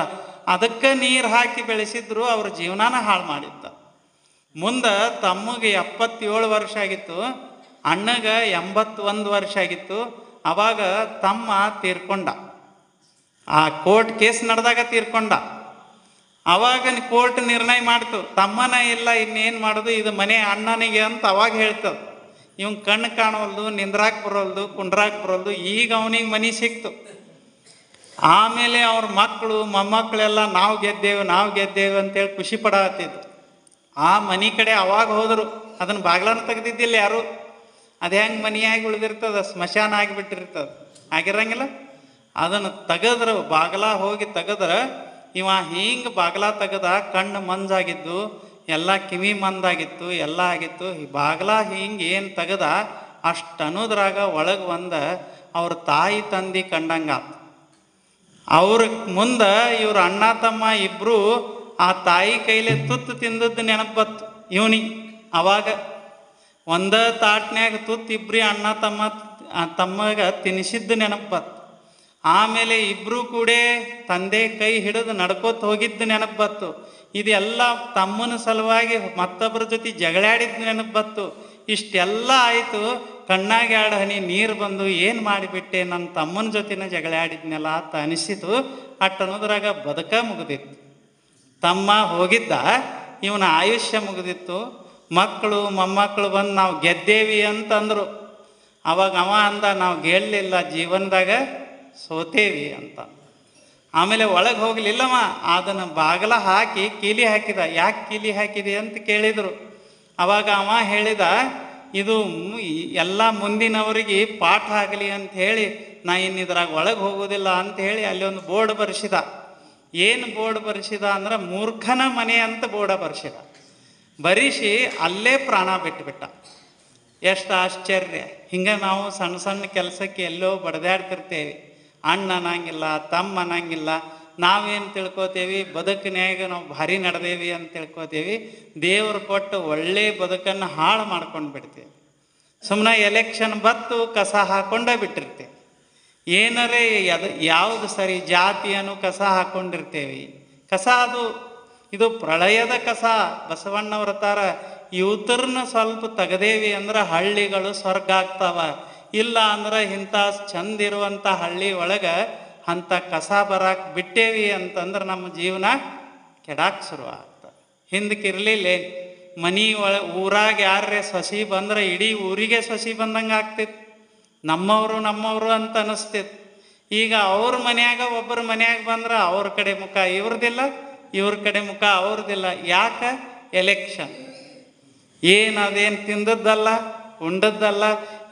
ಅದಕ್ಕೆ ನೀರು ಹಾಕಿ ಬೆಳೆಸಿದ್ರು. ಅವ್ರ ಜೀವನಾನ ಹಾಳು ಮಾಡಿದ್ದ. ಮುಂದೆ ತಮ್ಮಗೆ 77 ವರ್ಷ ಆಗಿತ್ತು, ಅಣ್ಣಗೆ 81 ವರ್ಷ ಆಗಿತ್ತು. ಅವಾಗ ತಮ್ಮ ತೀರ್ಕೊಂಡ. ಆ ಕೋರ್ಟ್ ಕೇಸ್ ನಡೆದಾಗ ತೀರ್ಕೊಂಡ. ಅವಾಗ ಕೋರ್ಟ್ ನಿರ್ಣಯ ಮಾಡ್ತು, ತಮ್ಮನ ಇಲ್ಲ, ಇನ್ನೇನು ಮಾಡೋದು, ಇದು ಮನೆ ಅಣ್ಣನಿಗೆ ಅಂತ ಅವಾಗ ಹೇಳ್ತದೆ. ಇವ್ ಕಣ್ಣು ಕಾಣವಲ್ದು, ನಿಂದ್ರಾಕ್ ಬರೋಲ್ದು, ಕುಂಡ್ರಾಕ್ ಬರೋಲ್ದು. ಈಗ ಅವನಿಗೆ ಮನೆ ಸಿಕ್ತು. ಆಮೇಲೆ ಅವ್ರ ಮಕ್ಕಳು ಮೊಮ್ಮಕ್ಕಳೆಲ್ಲ ನಾವು ಗೆದ್ದೇವೆ ಅಂತೇಳಿ ಖುಷಿ ಪಡತ್ತಿದ್ರು. ಆ ಮನೆ ಕಡೆ ಅವಾಗ ಹೋದರು. ಅದನ್ನು ಬಾಗ್ಲನ್ನು ತೆಗೆದಿದ್ದಿಲ್ಲ ಯಾರು. ಅದು ಹೆಂಗೆ ಮನೆಯಾಗಿ ಉಳಿದಿರ್ತದ, ಸ್ಮಶಾನ ಆಗಿಬಿಟ್ಟಿರ್ತದೆ, ಆಗಿರಂಗಿಲ್ಲ. ಅದನ್ನು ತೆಗೆದ್ರು, ಬಾಗ್ಲ ಹೋಗಿ ತೆಗೆದ್ರೆ ಇವ ಹಿಂಗೆ ಬಾಗ್ಲ ತೆಗೆದ, ಕಣ್ಣು ಮಂಜಾಗಿದ್ದು, ಎಲ್ಲ ಕಿವಿ ಮಂದಾಗಿತ್ತು, ಎಲ್ಲ ಆಗಿತ್ತು. ಈ ಬಾಗ್ಲ ಹಿಂಗೆ ಏನು ತೆಗೆದ ಅಷ್ಟು ಅನ್ನೋದ್ರಾಗ ಒಳಗೆ ಅವ್ರ ತಾಯಿ ತಂದೆ ಕಂಡಂಗ. ಅವ್ರ ಮುಂದೆ ಇವ್ರ ಅಣ್ಣ ತಮ್ಮ ಇಬ್ಬರು ಆ ತಾಯಿ ಕೈಲಿ ತುತ್ತು ತಿಂದದ್ದು ನೆನಪು ಬತ್ತು ಇವನಿಗೆ. ಅವಾಗ ಒಂದೇ ತಾಟ್ನ್ಯಾಗ ತುತ್ತು ಇಬ್ಬರಿ ಅಣ್ಣ ತಮ್ಮಗ ತಿನ್ನಿಸಿದ್ದು ನೆನಪು ಬತ್ತು. ಆಮೇಲೆ ಇಬ್ಬರು ಕೂಡ ತಂದೆ ಕೈ ಹಿಡಿದು ನಡ್ಕೋತ ಹೋಗಿದ್ದು ನೆನಪು ಬತ್ತು. ಇದೆಲ್ಲ ತಮ್ಮನ ಸಲುವಾಗಿ ಮತ್ತೊಬ್ಬರ ಜೊತೆ ಜಗಳಾಡಿದ್ದು ನೆನಪು ಬತ್ತು. ಇಷ್ಟೆಲ್ಲ ಆಯಿತು. ಕಣ್ಣಾಗ 2 ಹನಿ ನೀರು ಬಂದು ಏನು ಮಾಡಿಬಿಟ್ಟೆ, ನನ್ನ ತಮ್ಮನ ಜೊತೆನ ಜಗಳಾಡಿದ್ನೆಲ್ಲ ಅಂತ ಅನಿಸಿತು. ಅನ್ನೋದ್ರಾಗ ಬದುಕ ಮುಗಿದಿತ್ತು. ತಮ್ಮ ಹೋಗಿದ್ದ, ಇವನ ಆಯುಷ್ಯ ಮುಗಿದಿತ್ತು. ಮಕ್ಕಳು ಮೊಮ್ಮಕ್ಕಳು ಬಂದು ನಾವು ಗೆದ್ದೇವಿ ಅಂತಂದರು. ಅವಾಗ ಅವ ಅಂದ, ನಾವು ಗೆಲ್ಲಲಿಲ್ಲ, ಜೀವನದಾಗ ಸೋತೇವಿ ಅಂತ. ಆಮೇಲೆ ಒಳಗೆ ಹೋಗಲಿಲ್ಲವ, ಅದನ್ನು ಬಾಗಲ ಹಾಕಿ ಕೀಲಿ ಹಾಕಿದ. ಯಾಕೆ ಕೀಲಿ ಹಾಕಿದೆ ಅಂತ ಕೇಳಿದರು. ಅವಾಗ ಅವ ಹೇಳಿದ, ಇದು ಎಲ್ಲ ಮುಂದಿನವರಿಗೆ ಪಾಠ ಆಗಲಿ ಅಂತ ಹೇಳಿ ನಾ ಇನ್ನಿದ್ರಾಗ ಒಳಗೆ ಹೋಗೋದಿಲ್ಲ ಅಂತ ಹೇಳಿ ಅಲ್ಲಿ ಒಂದು ಬೋರ್ಡ್ ಬರೆಸಿದ. ಏನು ಬೋರ್ಡ್ ಬರೆಸಿದ ಅಂದ್ರೆ ಮೂರ್ಖನ ಮನೆ ಅಂತ ಬೋರ್ಡ ಬರೆಸಿದ. ಬರೆಸಿ ಅಲ್ಲೇ ಪ್ರಾಣ ಬಿಟ್ಟುಬಿಟ್ಟ. ಎಷ್ಟು ಆಶ್ಚರ್ಯ! ಹಿಂಗೆ ನಾವು ಸಣ್ಣ ಸಣ್ಣ ಕೆಲಸಕ್ಕೆ ಎಲ್ಲೋ ಬಡ್ದಾಡ್ತಿರ್ತೇವೆ. ಅಣ್ಣ ಅನ್ನಂಗಿಲ್ಲ, ತಮ್ಮ ಅನ್ನಂಗಿಲ್ಲ. ನಾವೇನು ತಿಳ್ಕೊತೇವಿ, ಬದುಕಿನ್ಯಾಗ ನಾವು ಭಾರಿ ನಡೆದೇವಿ ಅಂತ ತಿಳ್ಕೊತೇವಿ. ದೇವರು ಕೊಟ್ಟು ಒಳ್ಳೆಯ ಬದುಕನ್ನು ಹಾಳು ಮಾಡ್ಕೊಂಡು ಬಿಡ್ತೇವೆ. ಸುಮ್ಮನೆ ಎಲೆಕ್ಷನ್ ಬತ್ತು ಕಸ ಹಾಕೊಂಡೇ ಬಿಟ್ಟಿರ್ತೇವೆ. ಏನರೇ ಯಾವುದು ಸರಿ ಜಾತಿಯನ್ನು ಕಸ ಹಾಕ್ಕೊಂಡಿರ್ತೇವೆ. ಕಸ ಇದು ಪ್ರಳಯದ ಕಸ. ಬಸವಣ್ಣವ್ರ ತರ ಯೂತರ್ನ ಸ್ವಲ್ಪ ತೆಗದೇವಿ ಅಂದ್ರೆ ಹಳ್ಳಿಗಳು ಸ್ವರ್ಗ ಆಗ್ತಾವ. ಇಲ್ಲ ಅಂದ್ರೆ ಇಂಥ ಚಂದಿರುವಂಥ ಹಳ್ಳಿ ಒಳಗೆ ಅಂಥ ಕಸ ಬರಾಕ್ ಬಿಟ್ಟೇವಿ ಅಂತಂದ್ರೆ ನಮ್ಮ ಜೀವನ ಕೆಡಾಕ್ ಶುರು ಆಗ್ತದೆ. ಹಿಂದಕ್ಕಿರಲಿಲ್ಲ, ಮನೆ ಊರಾಗ ಯಾರೇ ಸೊಸಿ ಬಂದ್ರೆ ಇಡೀ ಊರಿಗೆ ಸೊಸಿ ಬಂದಂಗೆ ಆಗ್ತಿತ್ತು. ನಮ್ಮವರು ಅಂತ ಅನಿಸ್ತಿತ್ತು. ಈಗ ಅವ್ರ ಮನ್ಯಾಗ ಒಬ್ಬರ ಮನ್ಯಾಗ ಬಂದ್ರೆ ಅವ್ರ ಕಡೆ ಮುಖ ಇವ್ರದಿಲ್ಲ, ಇವ್ರ ಕಡೆ ಮುಖ ಅವ್ರದಿಲ್ಲ. ಯಾಕೆ? ಎಲೆಕ್ಷನ್. ಅದೇನು ತಿಂದದ್ದಲ್ಲ, ಉಂಡದ್ದಲ್ಲ.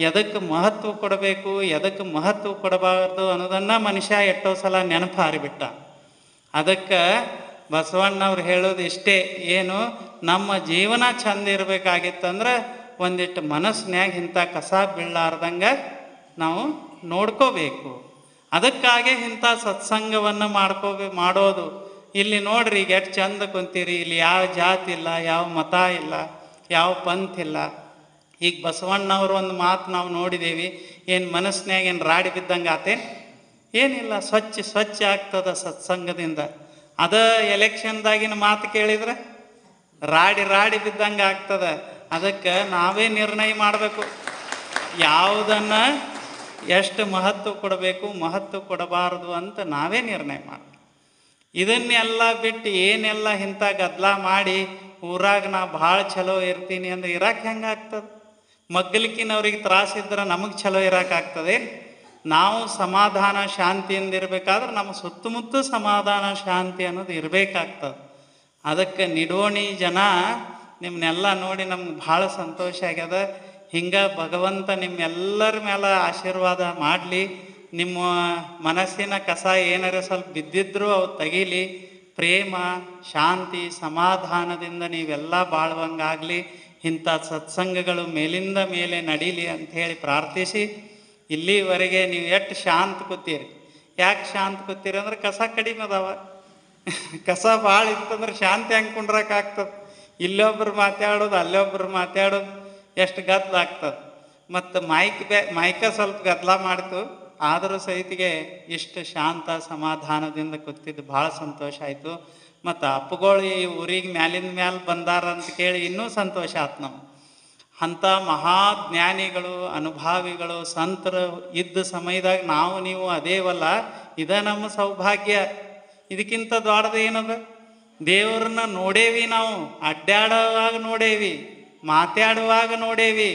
ಎದಕ್ಕೆ ಮಹತ್ವ ಕೊಡಬೇಕು, ಎದಕ್ಕೆ ಮಹತ್ವ ಕೊಡಬಾರ್ದು ಅನ್ನೋದನ್ನು ಮನುಷ್ಯ ಎಷ್ಟೋ ಸಲ ನೆನಪು ಹಾರಿಬಿಟ್ಟ. ಅದಕ್ಕೆ ಬಸವಣ್ಣವ್ರು ಹೇಳೋದು ಇಷ್ಟೇ, ಏನು ನಮ್ಮ ಜೀವನ ಚಂದ ಇರಬೇಕಾಗಿತ್ತಂದ್ರೆ ಒಂದಿಟ್ಟು ಮನಸ್ಸಿನ್ಯಾಗ ಇಂಥ ಕಸ ಬೀಳಾರ್ದಂಗೆ ನಾವು ನೋಡ್ಕೋಬೇಕು. ಅದಕ್ಕಾಗೆ ಇಂಥ ಸತ್ಸಂಗವನ್ನು ಮಾಡೋದು. ಇಲ್ಲಿ ನೋಡ್ರಿ, ಈಗ ಎಷ್ಟು ಚಂದ ಕುಂತೀರಿ. ಇಲ್ಲಿ ಯಾವ ಜಾತಿ ಇಲ್ಲ, ಯಾವ ಮತ ಇಲ್ಲ, ಯಾವ ಪಂಥ ಇಲ್ಲ. ಈಗ ಬಸವಣ್ಣವ್ರು ಒಂದು ಮಾತು ನಾವು ನೋಡಿದೇವಿ. ಏನು ಮನಸ್ಸಿನಾಗ ಏನು ರಾಡಿ ಬಿದ್ದಂಗೆ ಆತೇನು? ಏನಿಲ್ಲ, ಸ್ವಚ್ಛ ಆಗ್ತದ ಸತ್ಸಂಗದಿಂದ. ಅದ ಎಲೆಕ್ಷನ್ದಾಗಿನ ಮಾತು ಕೇಳಿದ್ರೆ ರಾಡಿ ಬಿದ್ದಂಗೆ ಆಗ್ತದೆ. ಅದಕ್ಕೆ ನಾವೇ ನಿರ್ಣಯ ಮಾಡಬೇಕು, ಯಾವುದನ್ನು ಎಷ್ಟು ಮಹತ್ವ ಕೊಡಬೇಕು, ಮಹತ್ವ ಕೊಡಬಾರದು ಅಂತ ನಾವೇ ನಿರ್ಣಯ ಮಾಡಬೇಕು. ಇದನ್ನೆಲ್ಲ ಬಿಟ್ಟು ಏನೆಲ್ಲ ಇಂಥ ಗದ್ದಲ ಮಾಡಿ ಊರಾಗ ನಾ ಭಾಳ ಚಲೋ ಇರ್ತೀನಿ ಅಂದ್ರೆ ಇರಾಕೆ ಹೆಂಗೆ ಆಗ್ತದೆ? ಮಗ್ಗಲಿಕ್ಕಿನವ್ರಿಗೆ ತ್ರಾಸಿದ್ರೆ ನಮಗೆ ಚಲೋ ಇರೋಕ್ಕಾಗ್ತದೆ? ನಾವು ಸಮಾಧಾನ ಶಾಂತಿಯಿಂದ ಇರಬೇಕಾದ್ರೆ ನಮ್ಮ ಸುತ್ತಮುತ್ತ ಸಮಾಧಾನ ಶಾಂತಿ ಅನ್ನೋದು ಇರಬೇಕಾಗ್ತದೆ. ಅದಕ್ಕೆ ನಿಡೋಣಿ ಜನ ನಿಮ್ಮನ್ನೆಲ್ಲ ನೋಡಿ ನಮ್ಗೆ ಭಾಳ ಸಂತೋಷ ಆಗ್ಯದ. ಹಿಂಗೆ ಭಗವಂತ ನಿಮ್ಮೆಲ್ಲರ ಮೇಲೆ ಆಶೀರ್ವಾದ ಮಾಡಲಿ. ನಿಮ್ಮ ಮನಸ್ಸಿನ ಕಸ ಏನಾರ ಸ್ವಲ್ಪ ಬಿದ್ದಿದ್ರೂ ಅವು ತೆಗೀಲಿ. ಪ್ರೇಮ, ಶಾಂತಿ, ಸಮಾಧಾನದಿಂದ ನೀವೆಲ್ಲ ಬಾಳುವಂಗಾಗಲಿ. ಇಂಥ ಸತ್ಸಂಗಗಳು ಮೇಲಿಂದ ಮೇಲೆ ನಡೀಲಿ ಅಂಥೇಳಿ ಪ್ರಾರ್ಥಿಸಿ, ಇಲ್ಲಿವರೆಗೆ ನೀವು ಎಷ್ಟು ಶಾಂತ ಕೂತೀರಿ. ಯಾಕೆ ಶಾಂತ ಕೂತೀರಿ ಅಂದ್ರೆ ಕಸ ಕಡಿಮೆ ಅದಾವ. ಕಸ ಭಾಳ ಇತ್ತಂದ್ರೆ ಶಾಂತಿ ಹೆಂಗೆ ಕುಂಡ್ರಕ್ಕಾಗ್ತದೆ? ಇಲ್ಲೊಬ್ರು ಮಾತಾಡೋದು, ಅಲ್ಲೊಬ್ರು ಮಾತಾಡೋದು, ಎಷ್ಟು ಗದ್ದಲ ಆಗ್ತದೆ. ಮತ್ತು ಮೈಕ ಸ್ವಲ್ಪ ಗದ್ದಲ ಮಾಡ್ತು, ಆದರೂ ಸಹಿತಿಗೆ ಇಷ್ಟು ಶಾಂತ ಸಮಾಧಾನದಿಂದ ಕೂತಿದ್ದು ಭಾಳ ಸಂತೋಷ ಆಯಿತು. ಮತ್ತು ಅಪ್ಪಗಳು ಈ ಊರಿಗೆ ಮ್ಯಾಲಿಂದ ಮ್ಯಾಲೆ ಬಂದಾರ ಅಂತ ಕೇಳಿ ಇನ್ನೂ ಸಂತೋಷ ಆಯ್ತು ನಮ್ಗೆ. ಅಂಥ ಮಹಾಜ್ಞಾನಿಗಳು, ಅನುಭಾವಿಗಳು, ಸಂತರು ಇದ್ದ ಸಮಯದಾಗ ನಾವು ನೀವು ಅದೇವಲ್ಲ, ಇದ ನಮ್ಮ ಸೌಭಾಗ್ಯ. ಇದಕ್ಕಿಂತ ದೊಡ್ಡದು ಏನದ? ದೇವ್ರನ್ನ ನೋಡೇವಿ, ನಾವು ಅಡ್ಡಾಡುವಾಗ ನೋಡೇವಿ, ಮಾತಾಡುವಾಗ ನೋಡೇವಿ.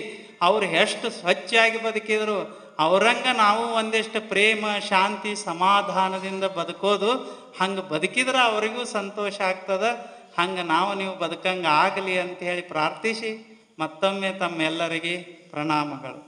ಅವ್ರು ಎಷ್ಟು ಸ್ವಚ್ಛಾಗಿ ಬದುಕಿದ್ರು. ಅವರಂಗೆ ನಾವು ಒಂದಿಷ್ಟು ಪ್ರೇಮ, ಶಾಂತಿ, ಸಮಾಧಾನದಿಂದ ಬದುಕೋದು. ಹಂಗೆ ಬದುಕಿದ್ರೆ ಅವರಿಗೂ ಸಂತೋಷ ಆಗ್ತದೆ. ಹಂಗೆ ನಾವು ನೀವು ಬದುಕಂಗೆ ಆಗಲಿ ಅಂತ ಹೇಳಿ ಪ್ರಾರ್ಥಿಸಿ ಮತ್ತೊಮ್ಮೆ ತಮ್ಮೆಲ್ಲರಿಗೆ ಪ್ರಣಾಮಗಳು.